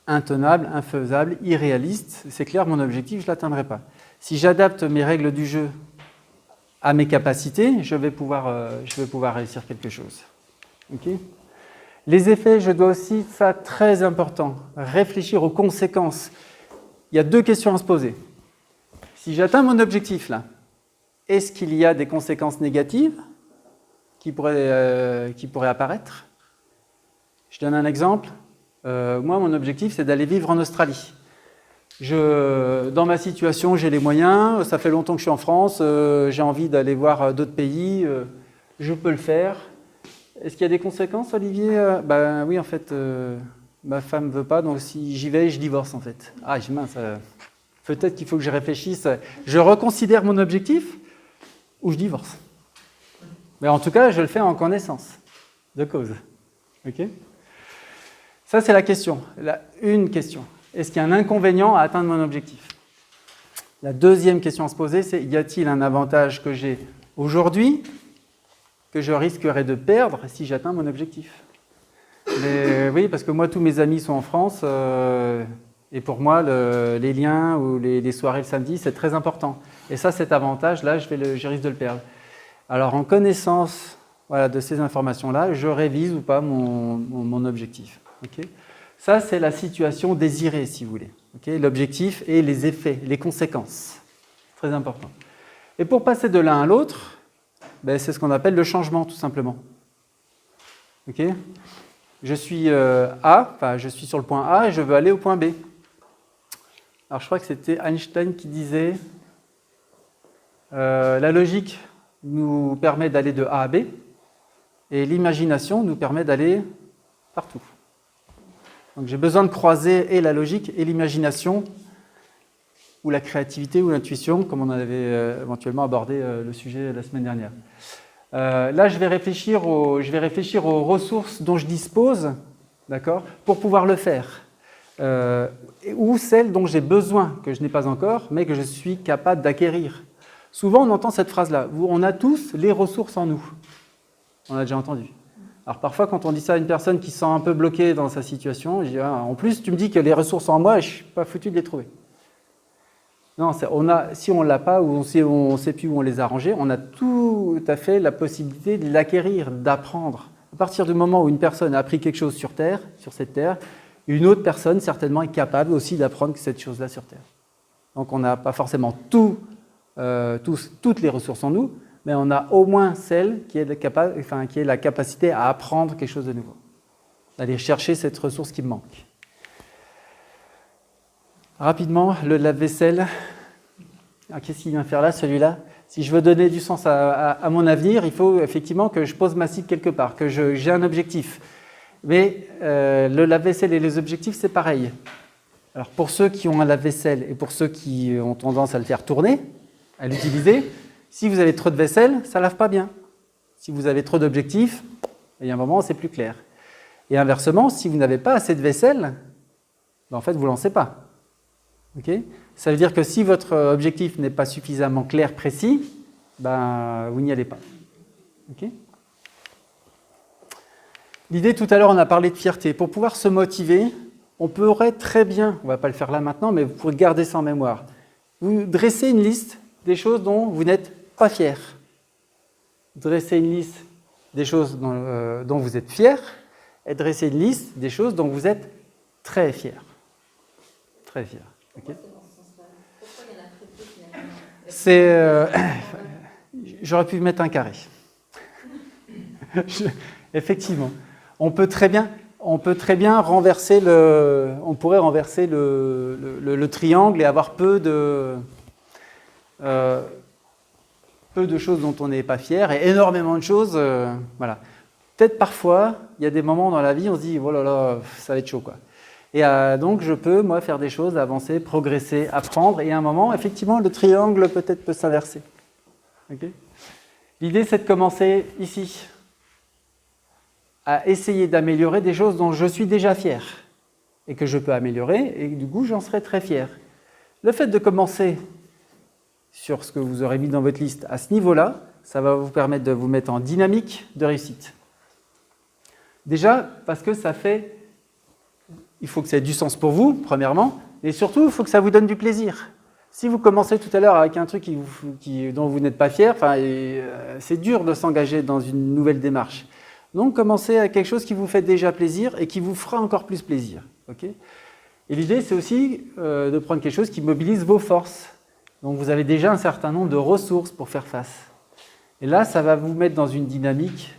A: intenables, infaisables, irréalistes, c'est clair, mon objectif, je ne l'atteindrai pas. Si j'adapte mes règles du jeu à mes capacités, je vais pouvoir réussir quelque chose. Okay. Les effets, je dois aussi, ça très important, réfléchir aux conséquences. Il y a 2 questions à se poser. Si j'atteins mon objectif là, est-ce qu'il y a des conséquences négatives qui pourraient apparaître? Je donne un exemple. Moi, mon objectif, c'est d'aller vivre en Australie. Dans ma situation, j'ai les moyens, ça fait longtemps que je suis en France, j'ai envie d'aller voir d'autres pays, je peux le faire. Est-ce qu'il y a des conséquences, Olivier? Oui, en fait, ma femme ne veut pas, donc si j'y vais, je divorce en fait. Ah, mince, peut-être qu'il faut que je réfléchisse. Je reconsidère mon objectif ou je divorce. Mais en tout cas, je le fais en connaissance de cause. Ok? Ça, c'est la question. Une question. Est-ce qu'il y a un inconvénient à atteindre mon objectif? La deuxième question à se poser, c'est y a-t-il un avantage que j'ai aujourd'hui que je risquerais de perdre si j'atteins mon objectif? Oui, parce que moi, tous mes amis sont en France et pour moi, les liens ou les soirées le samedi, c'est très important. Et ça, cet avantage-là, je risque de le perdre. Alors, en connaissance de ces informations-là, je révise ou pas mon objectif. Okay. Ça, c'est la situation désirée, si vous voulez. Okay. L'objectif et les effets, les conséquences. Très important. Et pour passer de l'un à l'autre, c'est ce qu'on appelle le changement, tout simplement. Okay. Je suis je suis sur le point A et je veux aller au point B. Alors, je crois que c'était Einstein qui disait la logique nous permet d'aller de A à B et l'imagination nous permet d'aller partout. Donc j'ai besoin de croiser et la logique et l'imagination ou la créativité ou l'intuition, comme on avait éventuellement abordé le sujet la semaine dernière. Là, je vais réfléchir aux ressources dont je dispose, d'accord, pour pouvoir le faire. Ou celles dont j'ai besoin, que je n'ai pas encore, mais que je suis capable d'acquérir. Souvent, on entend cette phrase-là, on a tous les ressources en nous. On a déjà entendu. Alors parfois, quand on dit ça à une personne qui se sent un peu bloquée dans sa situation, je dis, en plus, tu me dis que les ressources en moi, je ne suis pas foutu de les trouver. Non, si on ne l'a pas ou on ne sait plus où on les a rangées, on a tout à fait la possibilité de l'acquérir, d'apprendre. À partir du moment où une personne a appris quelque chose sur cette terre, une autre personne, certainement, est capable aussi d'apprendre cette chose-là sur Terre. Donc on n'a pas forcément toutes les ressources en nous, mais on a au moins celle qui est la capacité à apprendre quelque chose de nouveau, d'aller chercher cette ressource qui me manque. Rapidement, le lave-vaisselle. Qu'est-ce qu'il vient faire là, celui-là? Si je veux donner du sens à mon avenir, il faut effectivement que je pose ma cible quelque part, que j'ai un objectif. Mais le lave-vaisselle et les objectifs, c'est pareil. Alors pour ceux qui ont un lave-vaisselle et pour ceux qui ont tendance à le faire tourner, à l'utiliser, si vous avez trop de vaisselle, ça ne lave pas bien. Si vous avez trop d'objectifs, il y a un moment où c'est plus clair. Et inversement, si vous n'avez pas assez de vaisselle, en fait, vous ne lancez pas. Okay. Ça veut dire que si votre objectif n'est pas suffisamment clair, précis, vous n'y allez pas. Okay. L'idée, tout à l'heure, on a parlé de fierté. Pour pouvoir se motiver, on pourrait très bien, on ne va pas le faire là maintenant, mais vous pourrez garder ça en mémoire. Vous dressez une liste des choses dont vous n'êtes pas fier. Dressez une liste des choses dont vous êtes fier et dressez une liste des choses dont vous êtes très fier. Très fier. Okay.
B: Pourquoi il y en a très peu finalement?
A: J'aurais pu mettre un carré. Effectivement. On peut très bien renverser on pourrait renverser le triangle et avoir peu de choses dont on n'est pas fier et énormément de choses. Voilà. Peut-être parfois, il y a des moments dans la vie, on se dit, oh là là, ça va être chaud, quoi. Et donc, je peux, moi, faire des choses, avancer, progresser, apprendre. Et à un moment, effectivement, le triangle peut-être peut s'inverser. Okay. L'idée, c'est de commencer ici, à essayer d'améliorer des choses dont je suis déjà fier. et que je peux améliorer, et du coup, j'en serai très fier. Le fait de commencer sur ce que vous aurez mis dans votre liste à ce niveau-là, ça va vous permettre de vous mettre en dynamique de réussite. Déjà, parce que il faut que ça ait du sens pour vous, premièrement, et surtout, il faut que ça vous donne du plaisir. Si vous commencez tout à l'heure avec un truc dont vous n'êtes pas fier, c'est dur de s'engager dans une nouvelle démarche. Donc, commencez avec quelque chose qui vous fait déjà plaisir et qui vous fera encore plus plaisir. Okay ? Et l'idée, c'est aussi de prendre quelque chose qui mobilise vos forces. Donc, vous avez déjà un certain nombre de ressources pour faire face. Et là, ça va vous mettre dans une dynamique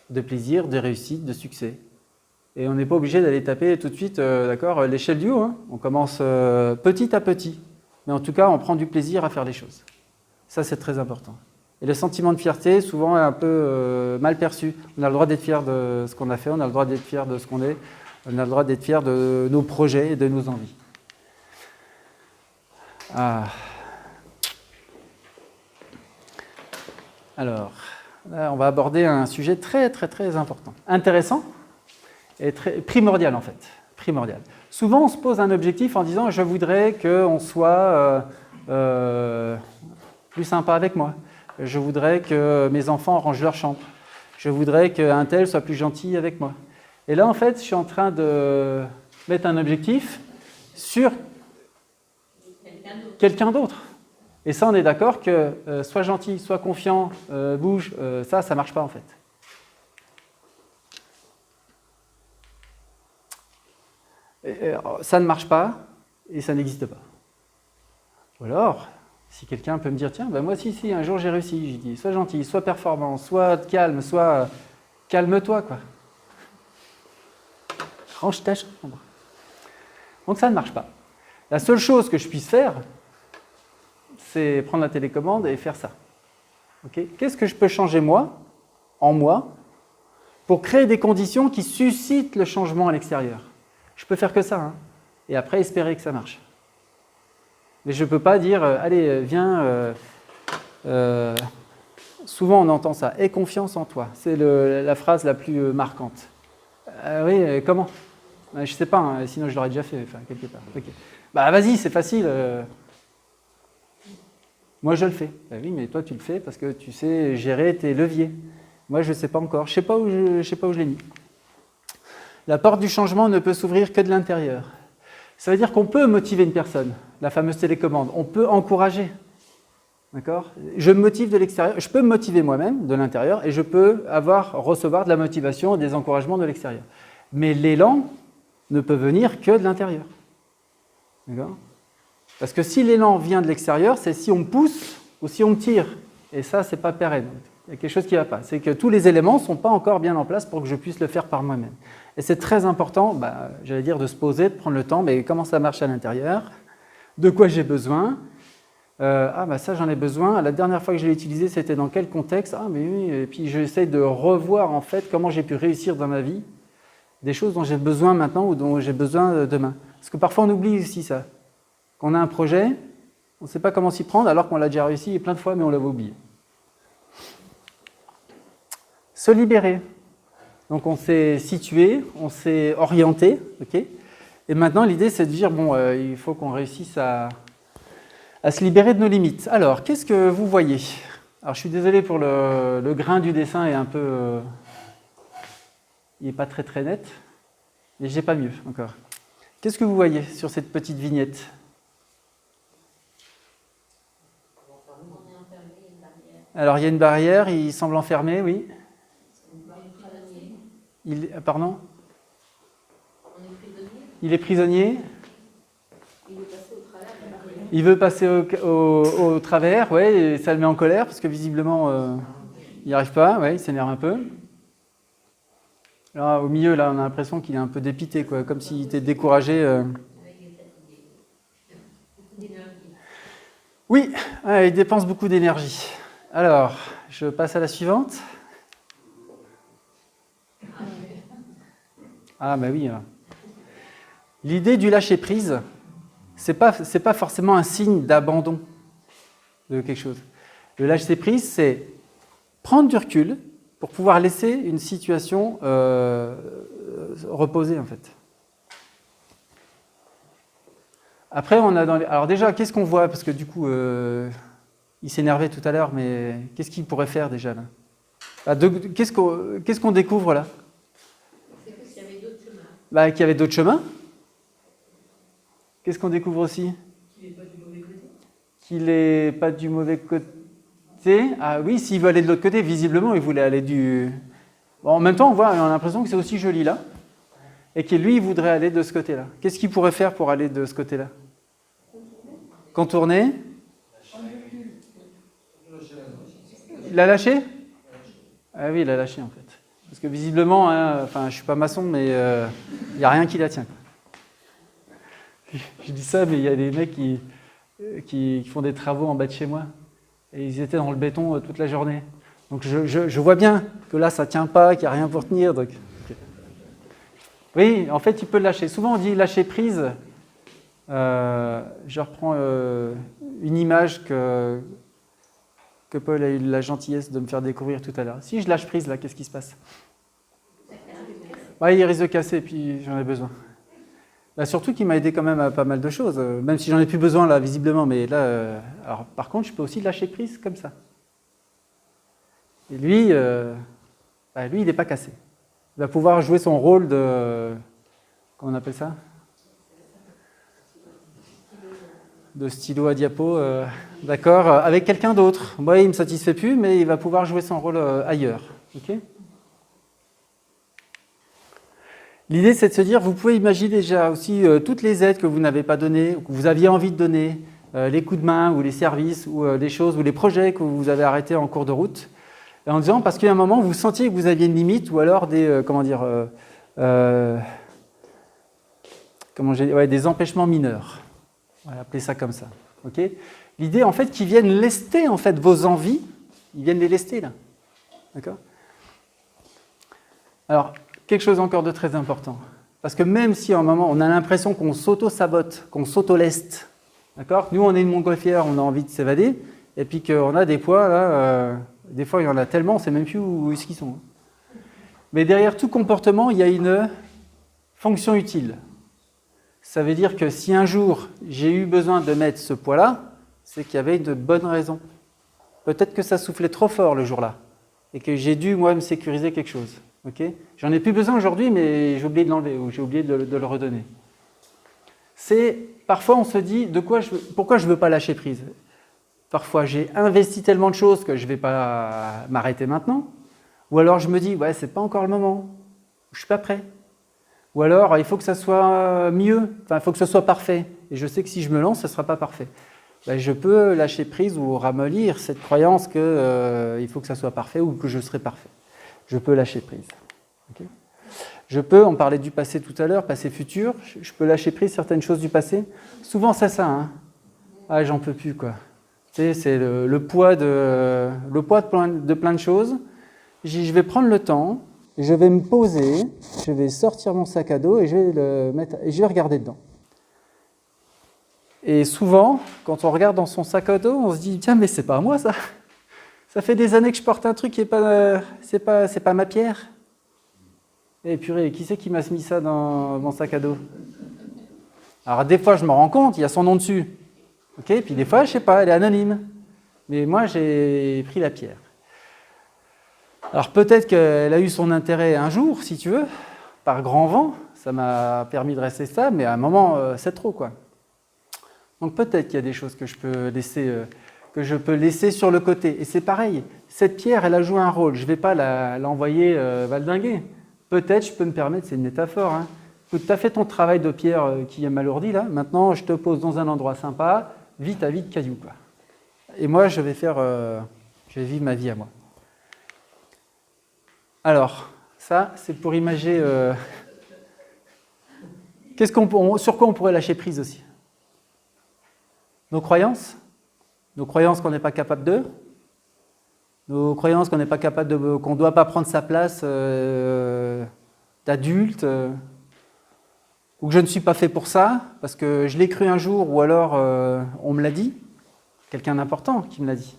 A: de plaisir, de réussite, de succès. Et on n'est pas obligé d'aller taper tout de suite l'échelle du haut. Hein. On commence petit à petit. Mais en tout cas, on prend du plaisir à faire les choses. Ça, c'est très important. Et le sentiment de fierté, souvent, est un peu mal perçu. On a le droit d'être fier de ce qu'on a fait, on a le droit d'être fier de ce qu'on est, on a le droit d'être fier de nos projets et de nos envies. Alors, là, on va aborder un sujet très, très, très important. Intéressant et primordial, en fait. Primordial. Souvent, on se pose un objectif en disant « je voudrais qu'on soit plus sympa avec moi ». Je voudrais que mes enfants rangent leur chambre. Je voudrais qu'un tel soit plus gentil avec moi. Et là, en fait, je suis en train de mettre un objectif sur quelqu'un d'autre. Et ça, on est d'accord que sois gentil, sois confiant, bouge, ça ne marche pas en fait. Ça ne marche pas et ça n'existe pas. Ou alors, si quelqu'un peut me dire, tiens, ben moi si, un jour j'ai réussi, je dis, sois gentil, sois performant, sois calme, sois calme-toi, quoi. Range ta chambre. Donc ça ne marche pas. La seule chose que je puisse faire, c'est prendre la télécommande et faire ça. Okay ? Qu'est-ce que je peux changer moi, en moi, pour créer des conditions qui suscitent le changement à l'extérieur ? Je peux faire que ça, hein, et après espérer que ça marche. Mais je ne peux pas dire, allez, viens, souvent on entend ça, aie confiance en toi. C'est la phrase la plus marquante. Oui, comment ? Je ne sais pas, hein, sinon je l'aurais déjà fait, enfin, quelque part. Okay. Bah vas-y, c'est facile. Moi je le fais. Bah oui, mais toi tu le fais parce que tu sais gérer tes leviers. Moi je ne sais pas encore, je ne sais pas où je l'ai mis. La porte du changement ne peut s'ouvrir que de l'intérieur. Ça veut dire qu'on peut motiver une personne, la fameuse télécommande, on peut encourager. D'accord ? Je me motive de l'extérieur, je peux me motiver moi-même de l'intérieur et je peux recevoir de la motivation et des encouragements de l'extérieur. Mais l'élan ne peut venir que de l'intérieur. D'accord ? Parce que si l'élan vient de l'extérieur, c'est si on me pousse ou si on me tire. Et ça, c'est pas pérenne. Il y a quelque chose qui ne va pas. C'est que tous les éléments ne sont pas encore bien en place pour que je puisse le faire par moi-même. Et c'est très important, j'allais dire, de se poser, de prendre le temps, mais comment ça marche à l'intérieur ? De quoi j'ai besoin ? Ça j'en ai besoin. La dernière fois que je l'ai utilisé, c'était dans quel contexte ? Mais oui, et puis j'essaie de revoir en fait comment j'ai pu réussir dans ma vie, des choses dont j'ai besoin maintenant ou dont j'ai besoin demain. Parce que parfois on oublie aussi ça. Qu'on a un projet, on ne sait pas comment s'y prendre alors qu'on l'a déjà réussi plein de fois, mais on l'avait oublié. Se libérer. Donc on s'est situé, on s'est orienté, ok ? Et maintenant l'idée c'est de dire il faut qu'on réussisse à se libérer de nos limites. Alors, qu'est-ce que vous voyez ? Alors, je suis désolé pour le grain du dessin est un peu... il n'est pas très très net, mais j'ai pas mieux encore. Qu'est-ce que vous voyez sur cette petite vignette ? Alors, il y a une barrière, il semble enfermé, oui. Pardon ? Il est prisonnier. Il veut passer au travers, ouais, et ça le met en colère parce que visiblement il n'y arrive pas, ouais, il s'énerve un peu. Là, au milieu, là, on a l'impression qu'il est un peu dépité, quoi, comme s'il était découragé. Oui, il dépense beaucoup d'énergie. Alors, je passe à la suivante. Ah, bah oui. L'idée du lâcher-prise, c'est pas forcément un signe d'abandon de quelque chose. Le lâcher-prise, c'est prendre du recul pour pouvoir laisser une situation reposer, en fait. Après, on a alors déjà, qu'est-ce qu'on voit? Parce que du coup, il s'énervait tout à l'heure, mais qu'est-ce qu'il pourrait faire déjà là? Qu'est-ce qu'on découvre là?
B: C'est qu'il y avait d'autres chemins.
A: Bah, qu'il y avait d'autres chemins. Qu'est-ce qu'on découvre aussi?
B: Qu'il n'est pas du mauvais côté.
A: Qu'il n'est pas du mauvais côté. Ah oui, s'il veut aller de l'autre côté, visiblement, il voulait aller du... Bon, en même temps, on a l'impression que c'est aussi joli là. Et que lui, il voudrait aller de ce côté-là. Qu'est-ce qu'il pourrait faire pour aller de ce côté-là? Contourner. Il l'a lâché? Ah oui, il l'a lâché en fait. Parce que visiblement, hein, enfin, je ne suis pas maçon, mais il n'y a rien qui la tient. Je dis ça, mais il y a des mecs qui font des travaux en bas de chez moi. Et ils étaient dans le béton toute la journée. Donc je vois bien que là, ça ne tient pas, qu'il n'y a rien pour tenir. Donc... Oui, en fait, tu peux le lâcher. Souvent, on dit lâcher prise. Je reprends une image que Paul a eu la gentillesse de me faire découvrir tout à l'heure. Si je lâche prise, là, qu'est-ce qui se passe? Ouais, il risque de casser, et puis j'en ai besoin. Là, surtout qu'il m'a aidé quand même à pas mal de choses, même si j'en ai plus besoin là, visiblement. Mais là, alors, par contre, je peux aussi lâcher prise comme ça. Et lui, lui, il n'est pas cassé. Il va pouvoir jouer son rôle de... Comment on appelle ça? De stylo à diapo, d'accord, avec quelqu'un d'autre. Moi, il ne me satisfait plus, mais il va pouvoir jouer son rôle ailleurs. Okay. L'idée, c'est de se dire, vous pouvez imaginer déjà aussi toutes les aides que vous n'avez pas données, ou que vous aviez envie de donner, les coups de main, ou les services, ou les choses, ou les projets que vous avez arrêtés en cours de route. Et en disant, parce qu'il y a un moment, vous sentiez que vous aviez une limite, ou alors des, des empêchements mineurs. On va appeler ça comme ça. Okay. L'idée, en fait, qu'ils viennent lester en fait, vos envies, ils viennent les lester, là. D'accord? Alors, quelque chose encore de très important. Parce que même si à un moment, on a l'impression qu'on s'auto-sabote, qu'on s'auto-leste, d'accord? Nous, on est une montgolfière, on a envie de s'évader, et puis qu'on a des poids, là, des fois, il y en a tellement, on ne sait même plus où ils sont. Mais derrière tout comportement, il y a une fonction utile. Ça veut dire que si un jour, j'ai eu besoin de mettre ce poids-là, c'est qu'il y avait une bonne raison. Peut-être que ça soufflait trop fort le jour-là, et que j'ai dû, moi, me sécuriser quelque chose. Okay, j'en ai plus besoin aujourd'hui, mais j'ai oublié de l'enlever ou j'ai oublié de le redonner. Parfois, on se dit pourquoi je ne veux pas lâcher prise. Parfois, j'ai investi tellement de choses que je ne vais pas m'arrêter maintenant. Ou alors, je me dis, ouais, ce n'est pas encore le moment. Je ne suis pas prêt. Ou alors, il faut que ça soit mieux. Enfin, il faut que ce soit parfait. Et je sais que si je me lance, ce ne sera pas parfait. Ben, je peux lâcher prise ou ramollir cette croyance qu'il faut que ça soit parfait ou que je serai parfait. Je peux lâcher prise. Okay. Je peux, on parlait du passé tout à l'heure, passé futur, je peux lâcher prise certaines choses du passé. Souvent, c'est ça. Hein. Ah, j'en peux plus, quoi. Tu sais, c'est le poids de plein de choses. Je vais prendre le temps, je vais me poser, je vais sortir mon sac à dos et je vais le mettre et je vais regarder dedans. Et souvent, quand on regarde dans son sac à dos, on se dit tiens, mais c'est pas à moi ça. Ça fait des années que je porte un truc qui est pas, c'est pas ma pierre. Et purée, qui c'est qui m'a mis ça dans mon sac à dos? Alors des fois, je me rends compte, il y a son nom dessus. Okay, puis des fois, je sais pas, elle est anonyme. Mais moi, j'ai pris la pierre. Alors peut-être qu'elle a eu son intérêt un jour, si tu veux, par grand vent. Ça m'a permis de rester stable, mais à un moment, c'est trop, quoi. Donc peut-être qu'il y a des choses que je peux laisser sur le côté. Et c'est pareil, cette pierre, elle a joué un rôle. Je ne vais pas l'envoyer valdinguer. Peut-être, je peux me permettre, c'est une métaphore. Hein. Tu as fait ton travail de pierre qui est malourdi, là. Maintenant, je te pose dans un endroit sympa, vite à vite caillou, quoi. Et moi, je vais vivre ma vie à moi. Alors, ça, c'est pour imaginer sur quoi on pourrait lâcher prise aussi. Nos croyances qu'on n'est pas capable de, nos croyances qu'on n'est pas capable de, qu'on ne doit pas prendre sa place d'adulte, ou que je ne suis pas fait pour ça, parce que je l'ai cru un jour, ou alors on me l'a dit, quelqu'un d'important qui me l'a dit.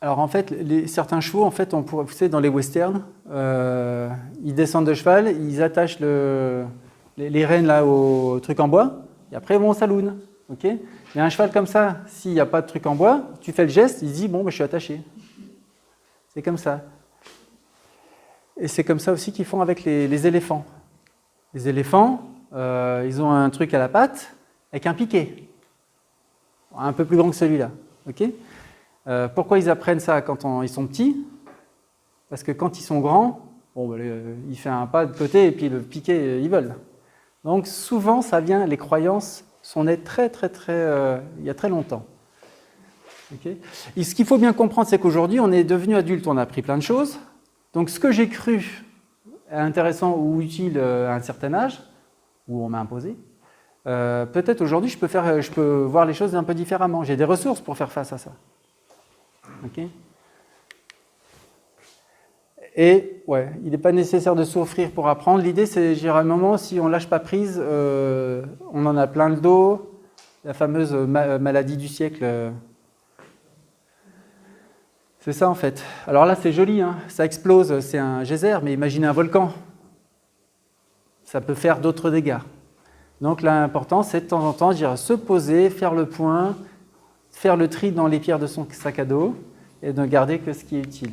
A: Alors en fait, certains chevaux, en fait, vous savez, dans les westerns, ils descendent de cheval, ils attachent les rênes là au truc en bois, et après ils vont au saloon. Okay, mais un cheval comme ça, s'il n'y a pas de truc en bois, tu fais le geste, il se dit bon, ben, je suis attaché. C'est comme ça. Et c'est comme ça aussi qu'ils font avec les éléphants. Les éléphants, ils ont un truc à la patte avec un piquet, un peu plus grand que celui-là. Okay, pourquoi ils apprennent ça quand ils sont petits? Parce que quand ils sont grands, bon, ben, il fait un pas de côté et puis le piquet, ils veulent. Donc souvent, ça vient, les croyances sont nées il y a très longtemps. Okay. Et ce qu'il faut bien comprendre, c'est qu'aujourd'hui, on est devenu adulte, on a appris plein de choses. Donc ce que j'ai cru intéressant ou utile à un certain âge, où on m'a imposé, peut-être aujourd'hui, je peux voir les choses un peu différemment. J'ai des ressources pour faire face à ça. Okay. Et ouais, il n'est pas nécessaire de souffrir pour apprendre. L'idée, c'est, à un moment, si on ne lâche pas prise, on en a plein le dos. La fameuse maladie du siècle. C'est ça, en fait. Alors là, c'est joli, hein, ça explose, c'est un geyser, mais imaginez un volcan. Ça peut faire d'autres dégâts. Donc l'important, c'est de temps en temps se poser, faire le point, faire le tri dans les pierres de son sac à dos et ne garder que ce qui est utile.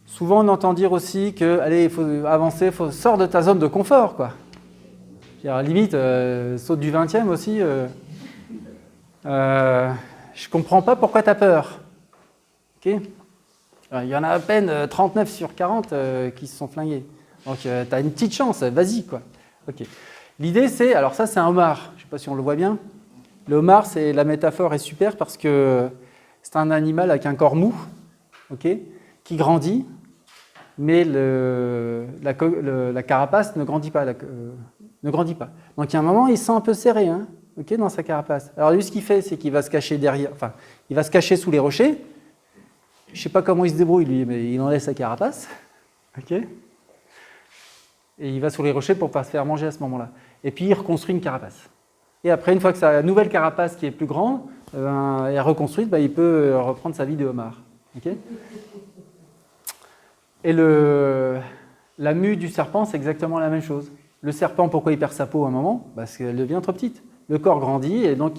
A: Souvent, on entend dire aussi que, allez, il faut avancer, il faut sortir de ta zone de confort, quoi. À la limite, saute du 20e aussi. Je comprends pas pourquoi tu as peur. Okay. Il y en a à peine 39 sur 40 qui se sont flingués. Donc, tu as une petite chance, vas-y, quoi. Okay. L'idée, c'est, alors ça, c'est un homard. Je ne sais pas si on le voit bien. Le homard, la métaphore est super parce que c'est un animal avec un corps mou, okay, qui grandit. Mais la carapace ne grandit pas. Donc, il y a un moment, il se sent un peu serré, hein, okay, dans sa carapace. Alors, lui, ce qu'il fait, c'est qu'il va se cacher derrière, enfin, il va se cacher sous les rochers. Je ne sais pas comment il se débrouille, lui, mais il enlève sa carapace. Okay, et il va sous les rochers pour ne pas se faire manger à ce moment-là. Et puis, il reconstruit une carapace. Et après, une fois que sa nouvelle carapace, qui est plus grande, est reconstruite, il peut reprendre sa vie de homard. Okay. Et la mue du serpent, c'est exactement la même chose. Le serpent, pourquoi il perd sa peau à un moment? Parce qu'elle devient trop petite. Le corps grandit et donc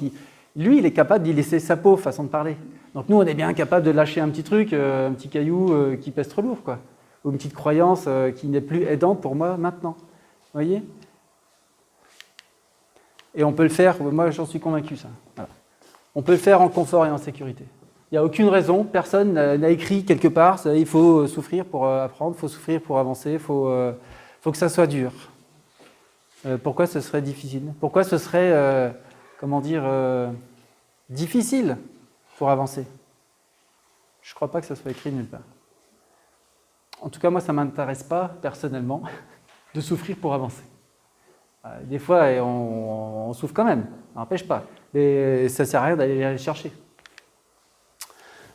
A: lui, il est capable d'y laisser sa peau, façon de parler. Donc nous, on est bien capable de lâcher un petit truc, un petit caillou qui pèse trop lourd, quoi. Ou une petite croyance qui n'est plus aidante pour moi maintenant. Vous voyez? Et on peut le faire, moi j'en suis convaincu, ça. Voilà. On peut le faire en confort et en sécurité. Il n'y a aucune raison, personne n'a écrit quelque part, il faut souffrir pour apprendre, il faut souffrir pour avancer, il faut que ça soit dur. Pourquoi ce serait difficile? Pourquoi ce serait, difficile pour avancer? Je ne crois pas que ça soit écrit nulle part. En tout cas, moi, ça ne m'intéresse pas, personnellement, de souffrir pour avancer. Des fois, on souffre quand même, ça n'empêche pas. Mais ça ne sert à rien d'aller les chercher.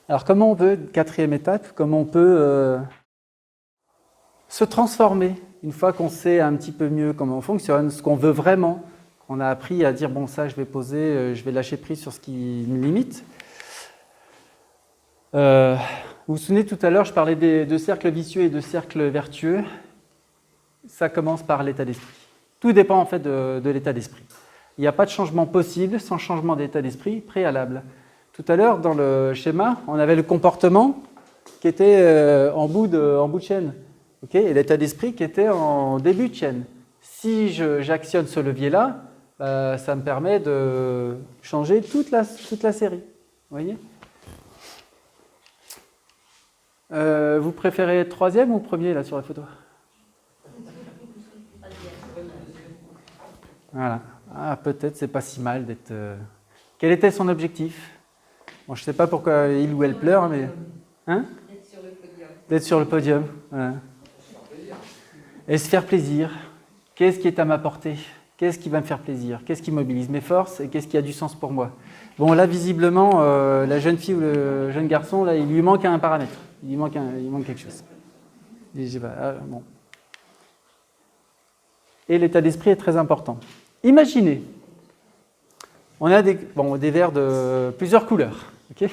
A: Alors, comment on peut, quatrième étape, comment on peut se transformer une fois qu'on sait un petit peu mieux comment on fonctionne, ce qu'on veut vraiment, qu'on a appris à dire, bon, ça, je vais poser, je vais lâcher prise sur ce qui me limite. Vous vous souvenez, tout à l'heure, je parlais de cercles vicieux et de cercles vertueux. Ça commence par l'état d'esprit. Tout dépend, en fait, de l'état d'esprit. Il n'y a pas de changement possible sans changement d'état d'esprit préalable. Tout à l'heure, dans le schéma, on avait le comportement qui était en bout de chaîne, okay, et l'état d'esprit qui était en début de chaîne. Si j'actionne ce levier-là, ça me permet de changer toute la série. Vous voyez ? Vous préférez être troisième ou premier là sur la photo ? Voilà. Ah, peut-être c'est pas si mal d'être. Quel était son objectif ? Bon, je ne sais pas pourquoi il ou elle pleure, mais. Hein ? D'être sur le podium. Voilà. Et se faire plaisir. Qu'est-ce qui est à ma portée ? Qu'est-ce qui va me faire plaisir ? Qu'est-ce qui mobilise mes forces et qu'est-ce qui a du sens pour moi ? Bon, là, visiblement, la jeune fille ou le jeune garçon, là, il lui manque un paramètre. Il manque quelque chose. Bon. Et l'état d'esprit est très important. Imaginez, on a des verres de plusieurs couleurs. Okay ?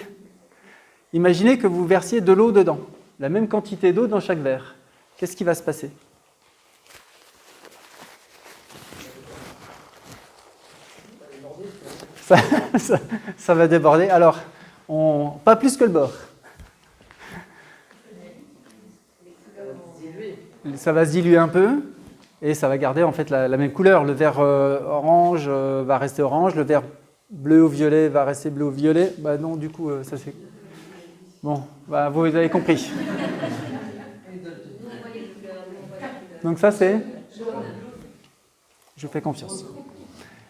A: Imaginez que vous versiez de l'eau dedans, la même quantité d'eau dans chaque verre. Qu'est-ce qui va se passer ? ça, ça va déborder. Alors, pas plus que le bord. Ça va se diluer un peu et ça va garder en fait la même couleur. Le vert orange va rester orange, le vert bleu ou violet va rester bleu ou violet. Bah non, du coup, ça c'est... Bon, bah, vous avez compris. Donc ça c'est... Je vous fais confiance.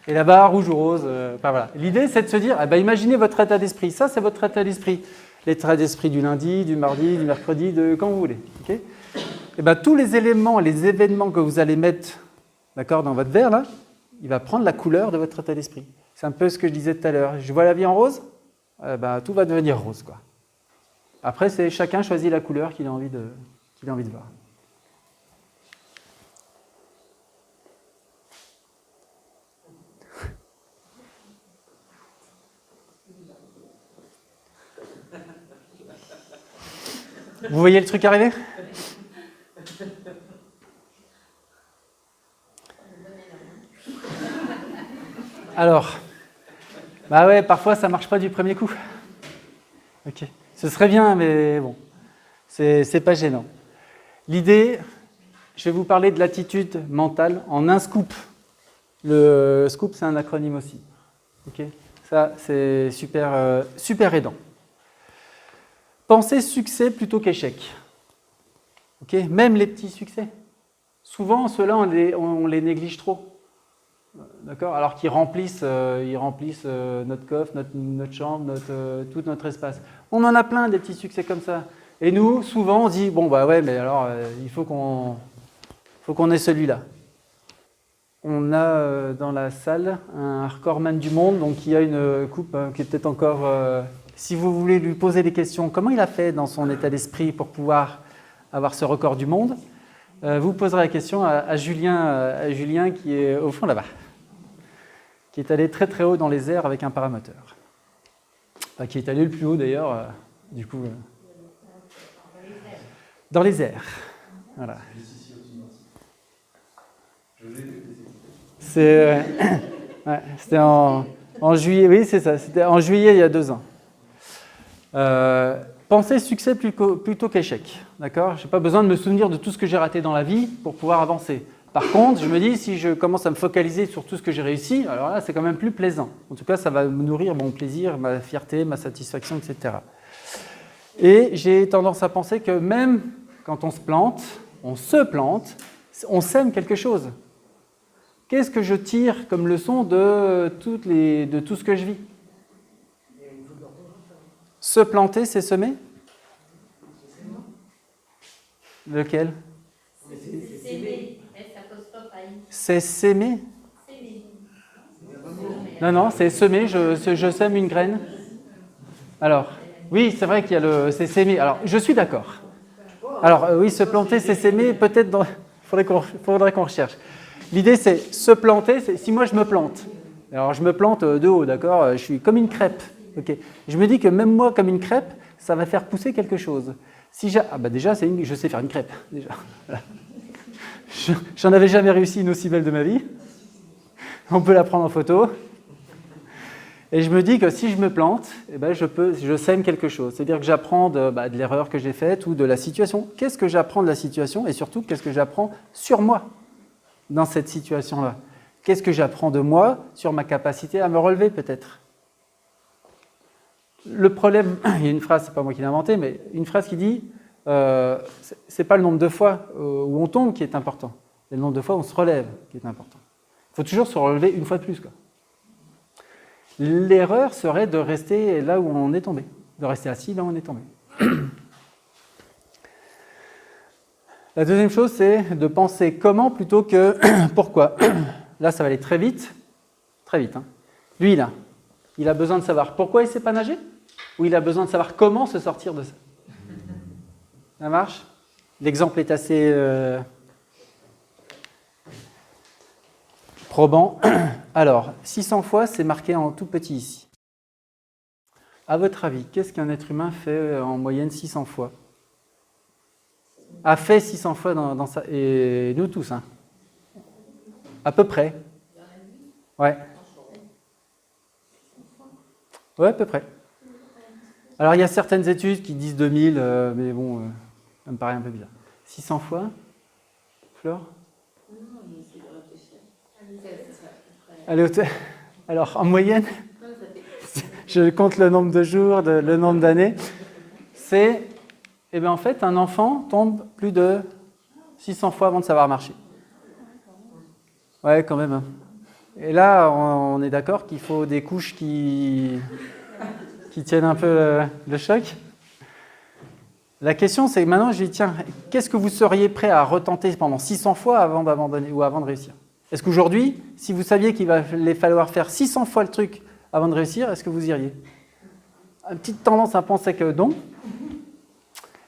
A: Et là-bas, rouge ou rose, voilà. L'idée c'est de se dire, imaginez votre état d'esprit. Ça c'est votre état d'esprit. L'état d'esprit du lundi, du mardi, du mercredi, de quand vous voulez. Okay. Et tous les éléments, les événements que vous allez mettre, d'accord, dans votre verre, là, il va prendre la couleur de votre état d'esprit. C'est un peu ce que je disais tout à l'heure. Je vois la vie en rose, tout va devenir rose, quoi. Après, c'est chacun choisit la couleur qu'il a envie de voir. Vous voyez le truc arriver ? Alors, parfois ça marche pas du premier coup. Ok, ce serait bien, mais bon, c'est pas gênant. L'idée, je vais vous parler de l'attitude mentale en un scoop. Le scoop, c'est un acronyme aussi. Ok, ça c'est super aidant. Pensez succès plutôt qu'échec. Ok, même les petits succès. Souvent, ceux-là, on les néglige trop. D'accord ? Alors qu'ils remplissent notre coffre, notre chambre, tout notre espace. On en a plein des petits succès comme ça. Et nous, souvent, on dit mais alors, il faut qu'on ait celui-là. On a dans la salle un recordman du monde, donc il y a une coupe qui est peut-être encore. Si vous voulez lui poser des questions, comment il a fait dans son état d'esprit pour pouvoir avoir ce record du monde, vous poserez la question à Julien qui est au fond là-bas, qui est allé très très haut dans les airs avec un paramoteur. Enfin, qui est allé le plus haut d'ailleurs, du coup, dans les airs. Voilà. C'était en juillet, oui c'est ça, c'était en juillet il y a 2 ans. Pensez succès plutôt qu'échec, d'accord ? Je n'ai pas besoin de me souvenir de tout ce que j'ai raté dans la vie pour pouvoir avancer. Par contre, je me dis, si je commence à me focaliser sur tout ce que j'ai réussi, alors là, c'est quand même plus plaisant. En tout cas, ça va me nourrir mon plaisir, ma fierté, ma satisfaction, etc. Et j'ai tendance à penser que même quand on se plante, on sème quelque chose. Qu'est-ce que je tire comme leçon de tout ce que je vis ? Se planter, c'est semer ? Lequel ?
B: C'est s'aimer.
A: C'est s'aimer ? Non, c'est semer, je sème une graine. Alors, oui, c'est vrai qu'il y a c'est s'aimer. Alors, je suis d'accord. Alors, oui, se planter, c'est s'aimer, peut-être faudrait qu'on recherche. L'idée, c'est se planter, c'est si moi je me plante. Alors, je me plante de haut, d'accord ? Je suis comme une crêpe. Okay. Je me dis que même moi, comme une crêpe, ça va faire pousser quelque chose. Déjà, je sais faire une crêpe. Déjà. Voilà. J'en avais jamais réussi une aussi belle de ma vie. On peut la prendre en photo. Et je me dis que si je me plante, je sème quelque chose. C'est-à-dire que j'apprends de l'erreur que j'ai faite ou de la situation. Qu'est-ce que j'apprends de la situation ? Et surtout, qu'est-ce que j'apprends sur moi dans cette situation-là ? Qu'est-ce que j'apprends de moi sur ma capacité à me relever peut-être ? Le problème, il y a une phrase, c'est pas moi qui l'ai inventée, mais une phrase qui dit c'est pas le nombre de fois où on tombe qui est important, c'est le nombre de fois où on se relève qui est important. Il faut toujours se relever une fois de plus, quoi. L'erreur serait de rester là où on est tombé, de rester assis là où on est tombé. La deuxième chose, c'est de penser comment plutôt que pourquoi. Là, ça va aller très vite. Hein. Lui, là, il a besoin de savoir pourquoi il ne sait pas nager ou il a besoin de savoir comment se sortir de ça. Ça marche ? L'exemple est assez probant. Alors, 600 fois, c'est marqué en tout petit ici. À votre avis, qu'est-ce qu'un être humain fait en moyenne 600 fois ? A fait 600 fois dans sa... Et nous tous, hein. À peu près. Ouais. Ouais, à peu près. Alors, il y a certaines études qui disent 2000, mais bon, ça me paraît un peu bizarre. 600 fois, Flore?
B: Non, mais c'est de réfléchir.
A: Allez, alors, en moyenne,
B: Non, ça fait...
A: je compte le nombre de jours, le nombre d'années. C'est, eh bien, en fait, un enfant tombe plus de 600 fois avant de savoir marcher. Ouais, quand même. Hein. Et là, on est d'accord qu'il faut des couches qui tiennent un peu le choc. La question, c'est maintenant, je dis, tiens, qu'est-ce que vous seriez prêt à retenter pendant 600 fois avant d'abandonner ou avant de réussir? Est-ce qu'aujourd'hui, si vous saviez qu'il allait falloir faire 600 fois le truc avant de réussir, est-ce que vous iriez? Une petite tendance à penser que non.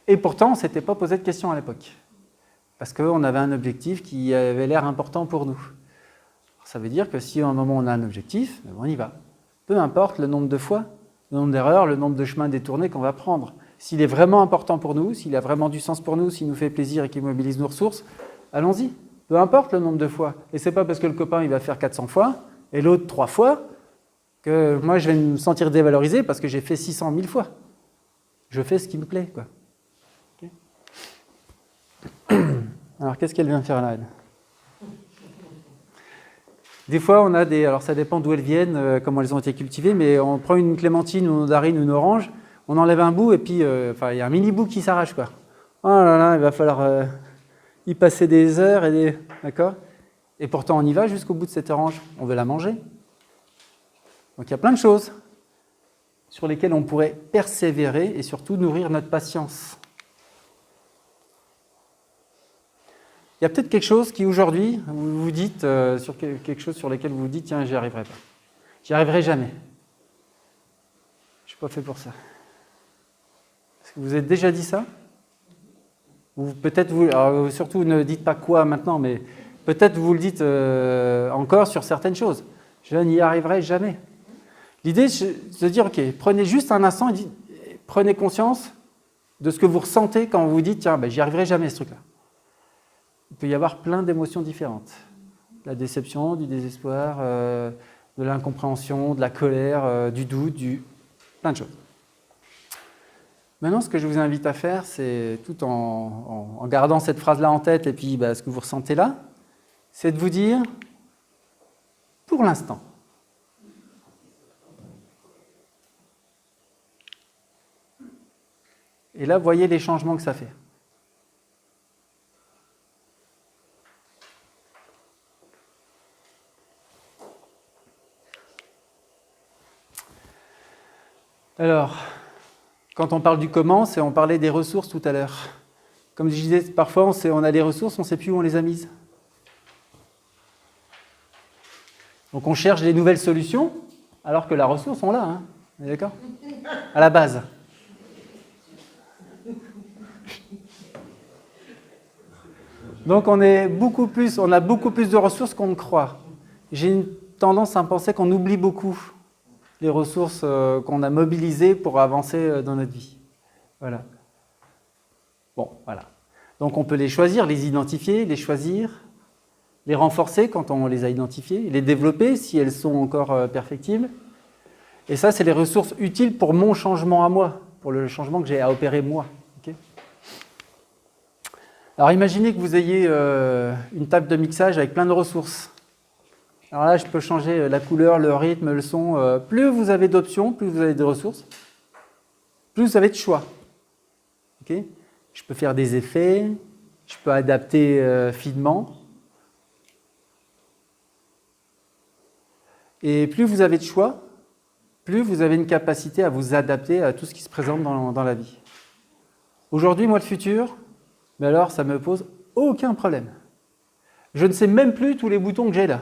A: Et pourtant, on ne s'était pas posé de questions à l'époque. Parce qu'on avait un objectif qui avait l'air important pour nous. Ça veut dire que si à un moment on a un objectif, on y va. Peu importe le nombre de fois, le nombre d'erreurs, le nombre de chemins détournés qu'on va prendre. S'il est vraiment important pour nous, s'il a vraiment du sens pour nous, s'il nous fait plaisir et qu'il mobilise nos ressources, allons-y. Peu importe le nombre de fois. Et c'est pas parce que le copain il va faire 400 fois et l'autre 3 fois que moi je vais me sentir dévalorisé parce que j'ai fait 600 000 fois. Je fais ce qui me plaît, quoi. Okay. Alors qu'est-ce qu'elle vient faire là, elle? Des fois, on a des... Alors, ça dépend d'où elles viennent, comment elles ont été cultivées, mais on prend une clémentine, une mandarine, une orange, on enlève un bout, et puis, il y a un mini bout qui s'arrache, quoi. Oh là là, il va falloir y passer des heures, et des... D'accord? Et pourtant, on y va jusqu'au bout de cette orange. On veut la manger. Donc, il y a plein de choses sur lesquelles on pourrait persévérer, et surtout nourrir notre patience. Il y a peut-être quelque chose qui, aujourd'hui, vous vous dites, sur quelque chose sur lequel vous vous dites, tiens, j'y arriverai pas. J'y arriverai jamais. Je suis pas fait pour ça. Est-ce que vous avez déjà dit ça? Ou peut-être vous, alors surtout ne dites pas quoi maintenant, mais peut-être vous le dites encore sur certaines choses. Je n'y arriverai jamais. L'idée, c'est de dire, ok, prenez juste un instant et prenez conscience de ce que vous ressentez quand vous vous dites, tiens, ben, j'y arriverai jamais ce truc-là. Il peut y avoir plein d'émotions différentes. De la déception, du désespoir, de l'incompréhension, de la colère, du doute, plein de choses. Maintenant, ce que je vous invite à faire, c'est, tout en gardant cette phrase-là en tête et puis ce que vous ressentez là, c'est de vous dire, pour l'instant, et là, voyez les changements que ça fait. Alors, quand on parle du comment, on parlait des ressources tout à l'heure. Comme je disais, parfois on a des ressources, on ne sait plus où on les a mises. Donc on cherche des nouvelles solutions, alors que la ressource, on l'a, hein. Vous êtes d'accord? À la base. Donc on a beaucoup plus de ressources qu'on ne croit. J'ai une tendance à penser qu'on oublie beaucoup les ressources qu'on a mobilisées pour avancer dans notre vie. Voilà. Bon, voilà. Donc on peut les choisir, les identifier, les choisir, les renforcer quand on les a identifiées, les développer si elles sont encore perfectibles. Et ça, c'est les ressources utiles pour mon changement à moi, pour le changement que j'ai à opérer moi. Okay. Alors imaginez que vous ayez une table de mixage avec plein de ressources. Alors là, je peux changer la couleur, le rythme, le son. Plus vous avez d'options, plus vous avez de ressources, plus vous avez de choix. Okay. Je peux faire des effets, je peux adapter finement. Et plus vous avez de choix, plus vous avez une capacité à vous adapter à tout ce qui se présente dans la vie. Aujourd'hui, moi, le futur, mais alors ça ne me pose aucun problème. Je ne sais même plus tous les boutons que j'ai là.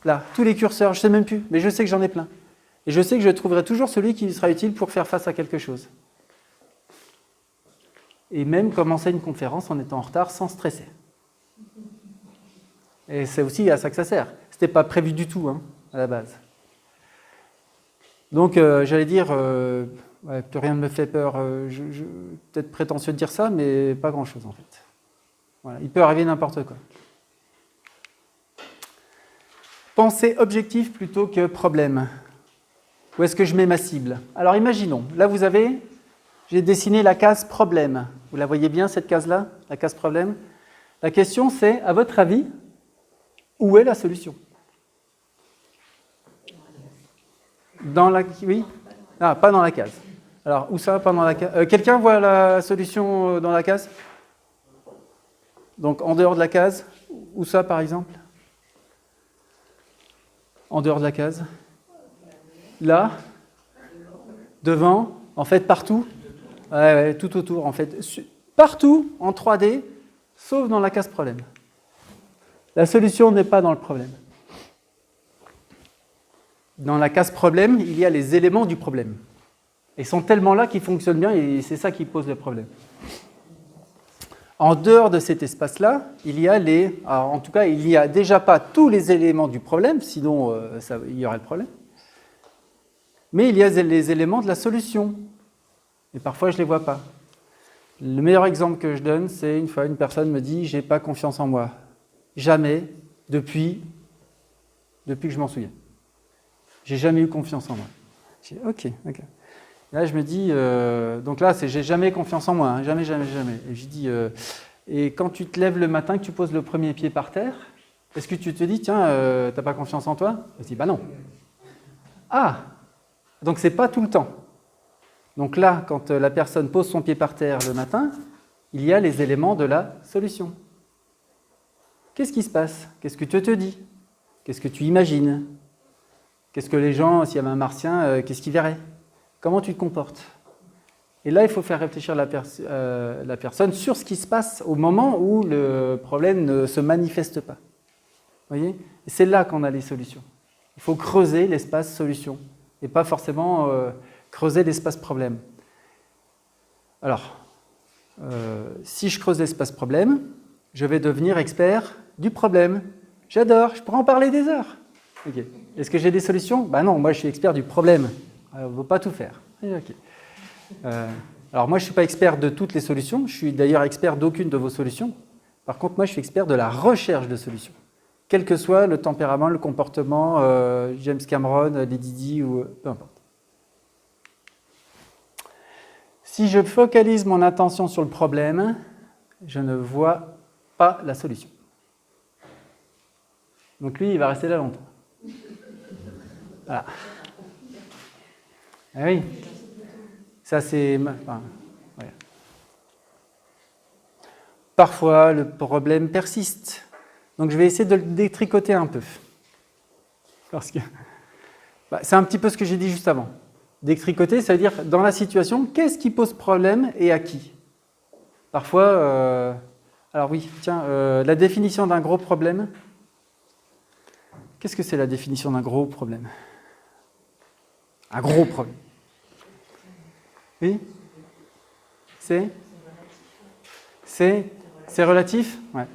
A: Là, tous les curseurs, je ne sais même plus, mais je sais que j'en ai plein. Et je sais que je trouverai toujours celui qui sera utile pour faire face à quelque chose. Et même commencer une conférence en étant en retard sans stresser. Et c'est aussi à ça que ça sert. Ce n'était pas prévu du tout, hein, à la base. Donc, j'allais dire, que rien ne me fait peur. Peut-être prétentieux de dire ça, mais pas grand-chose en fait. Voilà, il peut arriver n'importe quoi. Pensez objectif plutôt que problème. Où est-ce que je mets ma cible? Alors imaginons, là j'ai dessiné la case problème. Vous la voyez bien cette case-là, la case problème? La question c'est, à votre avis, où est la solution? Oui? Ah, pas dans la case. Alors, où ça, pas dans la case? Quelqu'un voit la solution dans la case? Donc, en dehors de la case, où ça, par exemple? En dehors de la case? Là? Devant? En fait, partout? Ouais, tout autour, en fait. Partout, en 3D, sauf dans la case problème. La solution n'est pas dans le problème. Dans la case problème, il y a les éléments du problème. Ils sont tellement là qu'ils fonctionnent bien et c'est ça qui pose le problème. En dehors de cet espace-là, il y a en tout cas, il n'y a déjà pas tous les éléments du problème, sinon il y aurait le problème. Mais il y a les éléments de la solution. Et parfois, je ne les vois pas. Le meilleur exemple que je donne, c'est une fois une personne me dit « j'ai pas confiance en moi ». Jamais, depuis que je m'en souviens. J'ai jamais eu confiance en moi. J'ai dit, ok. Là, je me dis, donc là, c'est j'ai jamais confiance en moi, hein, jamais. Et je dis, et quand tu te lèves le matin, que tu poses le premier pied par terre, est-ce que tu te dis, tiens, t'as pas confiance en toi? Je dis, bah non. Ah, donc c'est pas tout le temps. Donc là, quand la personne pose son pied par terre le matin, il y a les éléments de la solution. Qu'est-ce qui se passe? Qu'est-ce que tu te dis? Qu'est-ce que tu imagines? Qu'est-ce que les gens, s'il y avait un martien, qu'est-ce qu'ils verraient? Comment tu te comportes? Et là, il faut faire réfléchir la personne sur ce qui se passe au moment où le problème ne se manifeste pas. Vous voyez? Et c'est là qu'on a les solutions. Il faut creuser l'espace solution et pas forcément creuser l'espace problème. Alors, si je creuse l'espace problème, je vais devenir expert du problème. J'adore, je pourrais en parler des heures. Okay. Est-ce que j'ai des solutions? Ben non, moi je suis expert du problème. On ne veut pas tout faire. Okay. Alors moi je ne suis pas expert de toutes les solutions, je suis d'ailleurs expert d'aucune de vos solutions. Par contre, moi je suis expert de la recherche de solutions. Quel que soit le tempérament, le comportement, James Cameron, Lady Di ou peu importe. Si je focalise mon attention sur le problème, je ne vois pas la solution. Donc lui, il va rester là longtemps. Voilà. Ah oui. Ça, c'est... Enfin, ouais. Parfois, le problème persiste. Donc, je vais essayer de le détricoter un peu. Parce que c'est un petit peu ce que j'ai dit juste avant. Détricoter, ça veut dire, dans la situation, qu'est-ce qui pose problème et à qui? Parfois... alors oui, tiens, la définition d'un gros problème. Qu'est-ce que c'est la définition d'un gros problème? Un gros problème. Oui? C'est relatif? Ouais.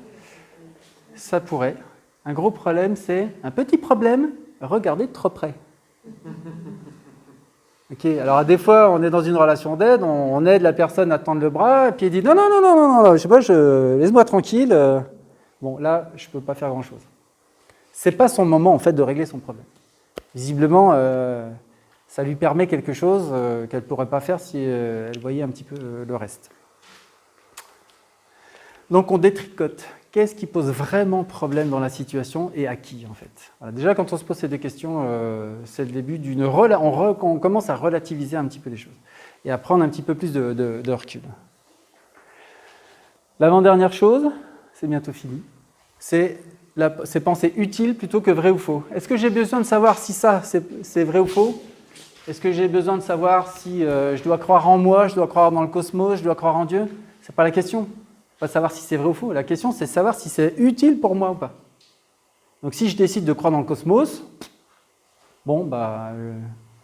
A: Ça pourrait. Un gros problème, c'est un petit problème, regardez de trop près. Ok, alors des fois, on est dans une relation d'aide, on aide la personne à tendre le bras, et puis il dit non, je sais pas, laisse-moi tranquille. Bon, là, je ne peux pas faire grand-chose. Ce n'est pas son moment, en fait, de régler son problème. Visiblement, ça lui permet quelque chose qu'elle ne pourrait pas faire si elle voyait un petit peu le reste. Donc, on détricote. Qu'est-ce qui pose vraiment problème dans la situation et à qui, en fait? Voilà, déjà, quand on se pose ces deux questions, c'est le début d'une... On commence à relativiser un petit peu les choses et à prendre un petit peu plus de recul. L'avant-dernière chose, c'est bientôt fini, c'est penser utile plutôt que vrai ou faux. Est-ce que j'ai besoin de savoir si ça, c'est vrai ou faux? Est-ce que j'ai besoin de savoir si je dois croire en moi, je dois croire dans le cosmos, je dois croire en Dieu? Ce n'est pas la question. Pas de savoir si c'est vrai ou faux. La question, c'est de savoir si c'est utile pour moi ou pas. Donc, si je décide de croire dans le cosmos, bon,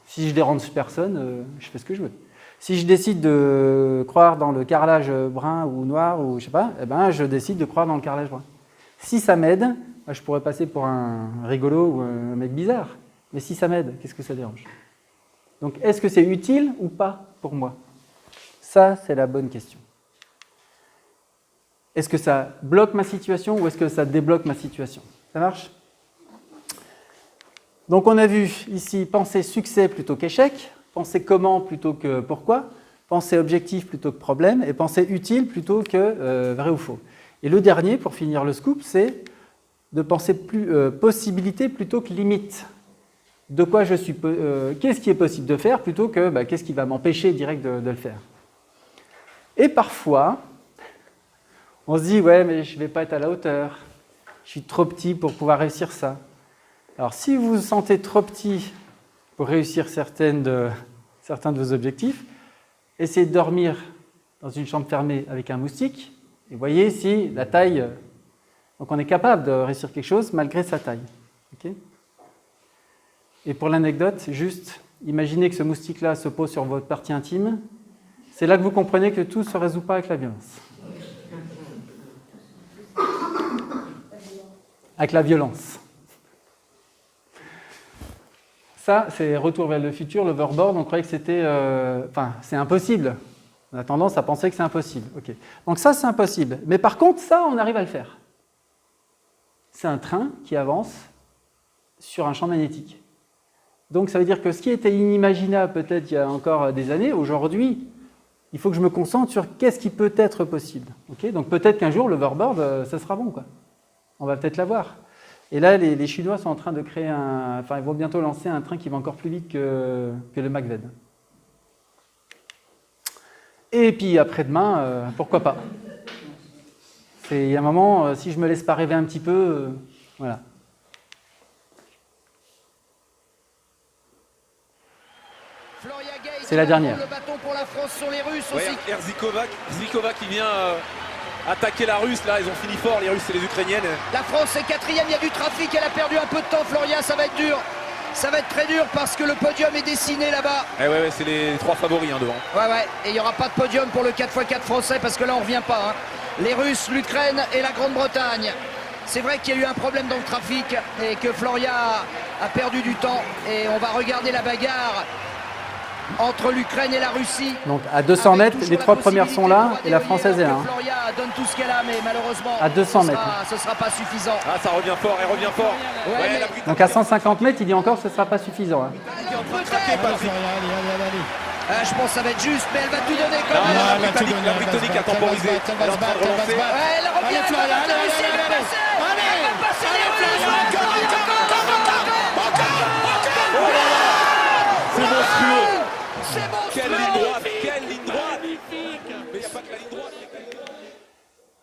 A: si je dérange personne, je fais ce que je veux. Si je décide de croire dans le carrelage brun ou noir, ou je sais pas, eh ben, je décide de croire dans le carrelage brun. Si ça m'aide, je pourrais passer pour un rigolo ou un mec bizarre. Mais si ça m'aide, qu'est-ce que ça dérange? Donc, est-ce que c'est utile ou pas pour moi? Ça, c'est la bonne question. Est-ce que ça bloque ma situation ou est-ce que ça débloque ma situation? Ça marche? Donc on a vu ici penser succès plutôt qu'échec, penser comment plutôt que pourquoi, penser objectif plutôt que problème et penser utile plutôt que vrai ou faux. Et le dernier, pour finir le scoop, c'est de penser possibilité plutôt que limite. De quoi je suis, qu'est-ce qui est possible de faire plutôt que qu'est-ce qui va m'empêcher direct de le faire. Et parfois, on se dit ouais mais je ne vais pas être à la hauteur, je suis trop petit pour pouvoir réussir ça. Alors si vous vous sentez trop petit pour réussir certains de vos objectifs, essayez de dormir dans une chambre fermée avec un moustique et voyez si la taille... Donc on est capable de réussir quelque chose malgré sa taille. Okay. Et pour l'anecdote, juste imaginez que ce moustique-là se pose sur votre partie intime. C'est là que vous comprenez que tout ne se résout pas avec la violence. Avec la violence. Ça, c'est Retour vers le futur, l'overboard. On croyait que c'était... c'est impossible. On a tendance à penser que c'est impossible. Okay. Donc ça, c'est impossible. Mais par contre, ça, on arrive à le faire. C'est un train qui avance sur un champ magnétique. Donc ça veut dire que ce qui était inimaginable peut-être il y a encore des années, aujourd'hui, il faut que je me concentre sur qu'est-ce qui peut être possible. Okay. Donc peut-être qu'un jour, l'overboard, ça sera bon, quoi. On va peut-être l'avoir. Et là, les Chinois sont en train de créer ils vont bientôt lancer un train qui va encore plus vite que le Mach-V. Et puis après-demain, pourquoi pas. Il y a un moment, si je me laisse pas rêver un petit peu, voilà. C'est la dernière.
C: Le bâton pour la France sur les Russes aussi.
D: Zikova qui vient attaquer la Russe, là, ils ont fini fort, les Russes et les Ukrainiennes.
C: La France est quatrième, il y a du trafic, elle a perdu un peu de temps, Floria, ça va être dur. Ça va être très dur parce que le podium est dessiné là-bas.
D: Ouais, c'est les trois favoris devant.
C: Ouais, et il n'y aura pas de podium pour le 4x4 français parce que là on ne revient pas. Les Russes, l'Ukraine et la Grande-Bretagne. C'est vrai qu'il y a eu un problème dans le trafic et que Floria a perdu du temps. Et on va regarder la bagarre entre l'Ukraine et la Russie.
A: Donc à 200 mètres, les trois premières sont là et la française est là.
C: Floria donne tout ce qu'elle a, mais malheureusement,
A: à 200 mètres.
C: Ce ne sera pas suffisant.
D: Ah, ça revient fort, elle revient fort.
A: Donc à 150 mètres, il dit encore que ce ne sera pas suffisant.
C: Je pense que ça va être juste, mais elle va tout donner quand même.
D: La Britannique a temporisé. Elle est en train de relancer.
C: Elle revient, elle va passer. Elle va passer les Russes.
D: C'est monstrueux.
C: C'est monstrueux.
D: Quelle ligne droite. Mais il n'y a pas que la ligne droite.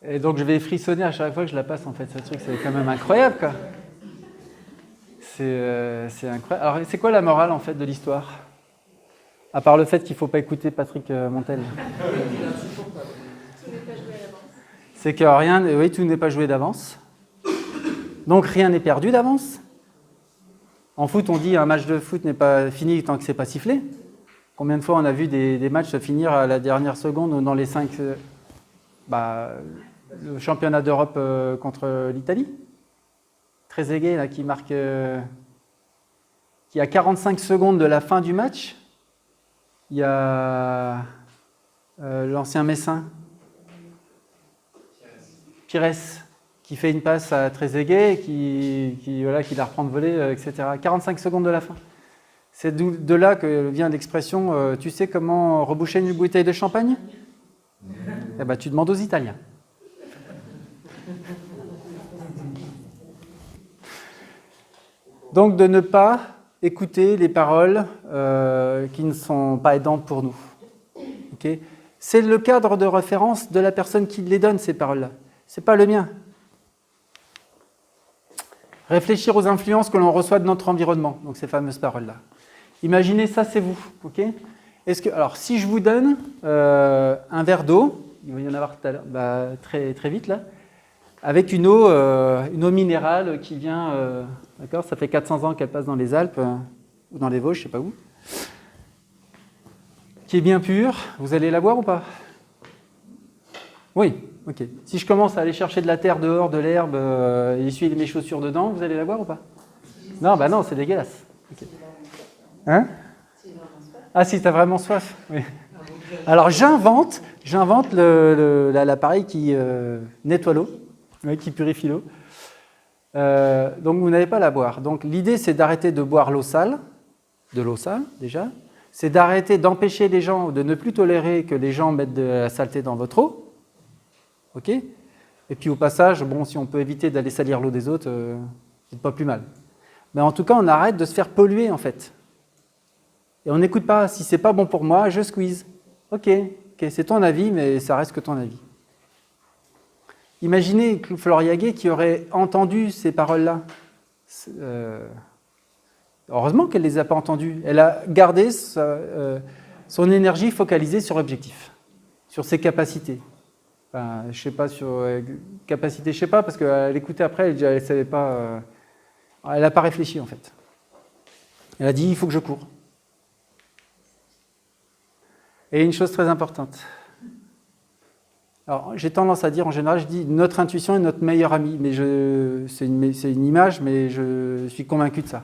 A: Et donc je vais frissonner à chaque fois que je la passe en fait. Ce truc, c'est quand même incroyable, quoi. C'est incroyable. Alors c'est quoi la morale en fait de l'histoire ? À part le fait qu'il ne faut pas écouter Patrick Montel. C'est que tout n'est pas joué d'avance. Donc rien n'est perdu d'avance. En foot, on dit un match de foot n'est pas fini tant que c'est pas sifflé. Combien de fois on a vu des matchs se finir à la dernière seconde ou dans les 5... le championnat d'Europe contre l'Italie. Trezeguet là, qui marque... qui a 45 secondes de la fin du match. Il y a l'ancien Messin, Pires, qui fait une passe à Trezeguet, qui la reprend de volée, etc. 45 secondes de la fin. C'est de là que vient l'expression tu sais comment reboucher une bouteille de champagne ? Eh ben, tu demandes aux Italiens. Donc de ne pas écouter les paroles qui ne sont pas aidantes pour nous. Okay ? C'est le cadre de référence de la personne qui les donne, ces paroles-là. Ce n'est pas le mien. Réfléchir aux influences que l'on reçoit de notre environnement, donc ces fameuses paroles-là. Imaginez ça, c'est vous. Okay ? Alors, si je vous donne un verre d'eau, il va y en avoir tout à l'heure, très, très vite là, avec une eau minérale qui vient, d'accord, ça fait 400 ans qu'elle passe dans les Alpes, ou dans les Vosges, je ne sais pas où, qui est bien pure, vous allez la boire ou pas ? Oui, ok. Si je commence à aller chercher de la terre dehors, de l'herbe, et essuyer mes chaussures dedans, vous allez la boire ou pas ? Non, non, c'est dégueulasse. Okay. Hein ? Ah, si tu as vraiment soif, oui. Alors j'invente l'appareil qui nettoie l'eau, qui purifie l'eau. Donc vous n'avez pas à la boire. Donc l'idée, c'est d'arrêter de boire l'eau sale, de l'eau sale déjà. C'est d'arrêter d'empêcher les gens, de ne plus tolérer que les gens mettent de la saleté dans votre eau. Ok ? Et puis au passage, bon, si on peut éviter d'aller salir l'eau des autres, c'est pas plus mal. Mais en tout cas, on arrête de se faire polluer en fait. Et on n'écoute pas, si c'est pas bon pour moi, je squeeze. Ok, c'est ton avis, mais ça reste que ton avis. Imaginez Floria Gay qui aurait entendu ces paroles-là. Heureusement qu'elle ne les a pas entendues. Elle a gardé son énergie focalisée sur l'objectif, sur ses capacités. Enfin, je ne sais pas, sur capacité, je ne sais pas, parce qu'elle écoutait après, elle ne savait pas. Elle n'a pas réfléchi en fait. Elle a dit il faut que je cours. Et une chose très importante. Alors, j'ai tendance à dire en général, je dis notre intuition est notre meilleur ami, mais c'est une image, mais je suis convaincu de ça.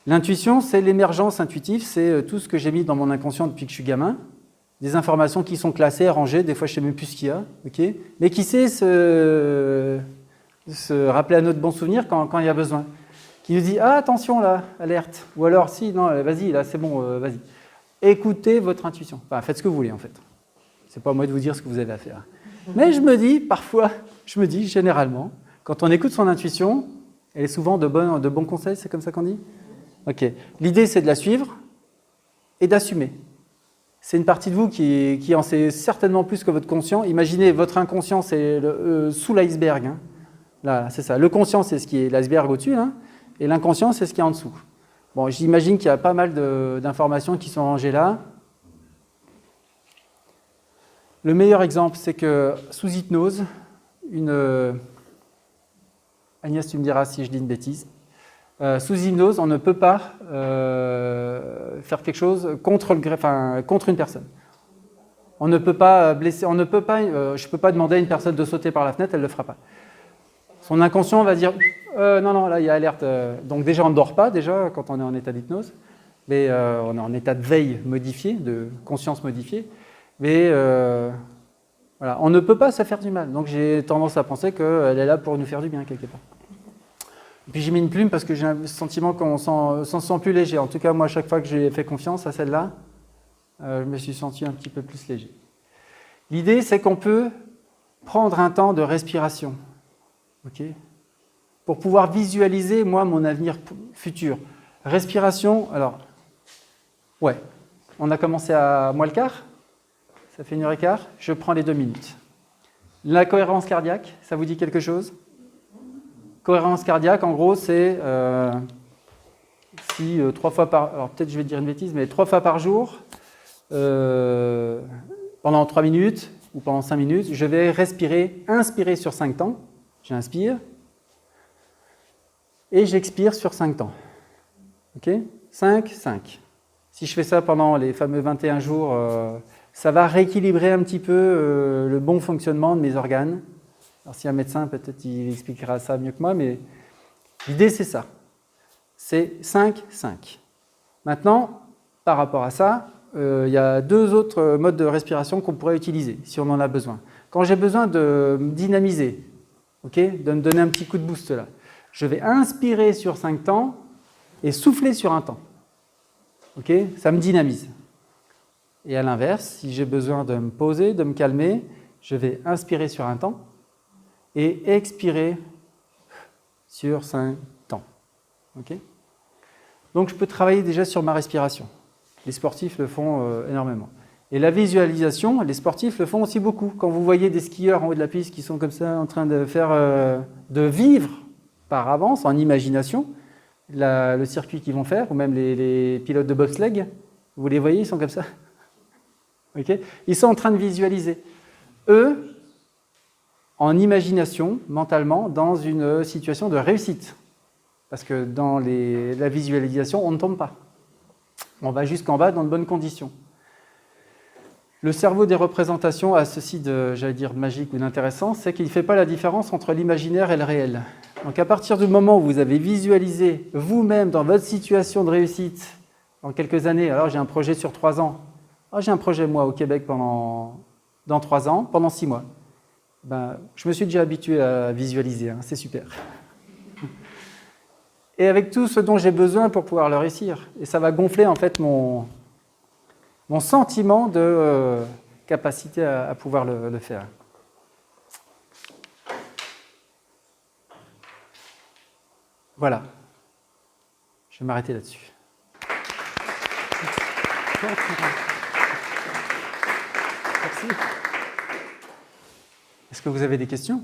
A: L'intuition, c'est l'émergence intuitive, c'est tout ce que j'ai mis dans mon inconscient depuis que je suis gamin, des informations qui sont classées, rangées, des fois je ne sais même plus ce qu'il y a, okay, mais qui sait se rappeler à notre bon souvenir quand il y a besoin. Qui nous dit « Ah, attention là, alerte !» Ou alors « Si, non, vas-y, là, c'est bon, vas-y. » Écoutez votre intuition. Enfin, faites ce que vous voulez en fait. C'est pas à moi de vous dire ce que vous avez à faire. Mais je me dis, parfois, généralement, quand on écoute son intuition, elle est souvent de bons conseils, c'est comme ça qu'on dit ? Ok. L'idée, c'est de la suivre et d'assumer. C'est une partie de vous qui en sait certainement plus que votre conscient. Imaginez, votre inconscient, c'est sous l'iceberg. Hein. Là, c'est ça. Le conscient, c'est ce qui est l'iceberg au-dessus, hein, et l'inconscient, c'est ce qui est en dessous. Bon, j'imagine qu'il y a pas mal d'informations qui sont rangées là. Le meilleur exemple, c'est que sous hypnose, Agnès, tu me diras si je dis une bêtise. Sous hypnose, on ne peut pas faire quelque chose contre une personne. On ne peut pas blesser, je ne peux pas demander à une personne de sauter par la fenêtre, elle ne le fera pas. Son inconscient va dire non, là il y a alerte. Donc déjà on ne dort pas déjà quand on est en état d'hypnose, mais on est en état de veille modifié, de conscience modifiée. Mais voilà, on ne peut pas se faire du mal. Donc j'ai tendance à penser qu'elle est là pour nous faire du bien quelque part. Et puis j'ai mis une plume parce que j'ai un sentiment qu'on s'en sent plus léger. En tout cas, moi, à chaque fois que j'ai fait confiance à celle-là, je me suis senti un petit peu plus léger. L'idée, c'est qu'on peut prendre un temps de respiration, okay, pour pouvoir visualiser, moi, mon avenir futur. Respiration, alors, ouais, on a commencé à moins le quart, ça fait 1h15, je prends les 2 minutes. La cohérence cardiaque, ça vous dit quelque chose ? Cohérence cardiaque, en gros, c'est si 3 fois par... Alors peut-être je vais dire une bêtise, mais 3 fois par jour, pendant 3 minutes ou pendant 5 minutes, je vais inspirer sur 5 temps. J'inspire et j'expire sur 5 temps. Ok ? 5, 5. Si je fais ça pendant les fameux 21 jours, ça va rééquilibrer un petit peu le bon fonctionnement de mes organes. Alors si un médecin, peut-être il expliquera ça mieux que moi, mais l'idée c'est ça. C'est 5, 5. Maintenant, par rapport à ça, il y a 2 autres modes de respiration qu'on pourrait utiliser, si on en a besoin. Quand j'ai besoin de me dynamiser, okay, de me donner un petit coup de boost là, je vais inspirer sur 5 temps et souffler sur un temps. Okay, ça me dynamise. Et à l'inverse, si j'ai besoin de me poser, de me calmer, je vais inspirer sur un temps et expirer sur 5 temps. Okay ? Donc je peux travailler déjà sur ma respiration. Les sportifs le font énormément. Et la visualisation, les sportifs le font aussi beaucoup. Quand vous voyez des skieurs en haut de la piste qui sont comme ça en train de de vivre par avance, en imagination, le circuit qu'ils vont faire, ou même les pilotes de bobsleigh, vous les voyez, ils sont comme ça. Okay ? Ils sont en train de visualiser. Eux, en imagination, mentalement, dans une situation de réussite. Parce que dans la visualisation, on ne tombe pas. On va jusqu'en bas dans de bonnes conditions. Le cerveau des représentations a ceci de, j'allais dire, de magique ou d'intéressant, c'est qu'il ne fait pas la différence entre l'imaginaire et le réel. Donc à partir du moment où vous avez visualisé vous-même dans votre situation de réussite, dans quelques années, alors j'ai un projet sur 3 ans, j'ai un projet moi au Québec dans 3 ans, pendant 6 mois. Je me suis déjà habitué à visualiser, hein, c'est super. et avec tout ce dont j'ai besoin pour pouvoir le réussir. Et ça va gonfler en fait mon sentiment de capacité à pouvoir le faire. Voilà. Je vais m'arrêter là-dessus. Merci. Est-ce que vous avez des questions ?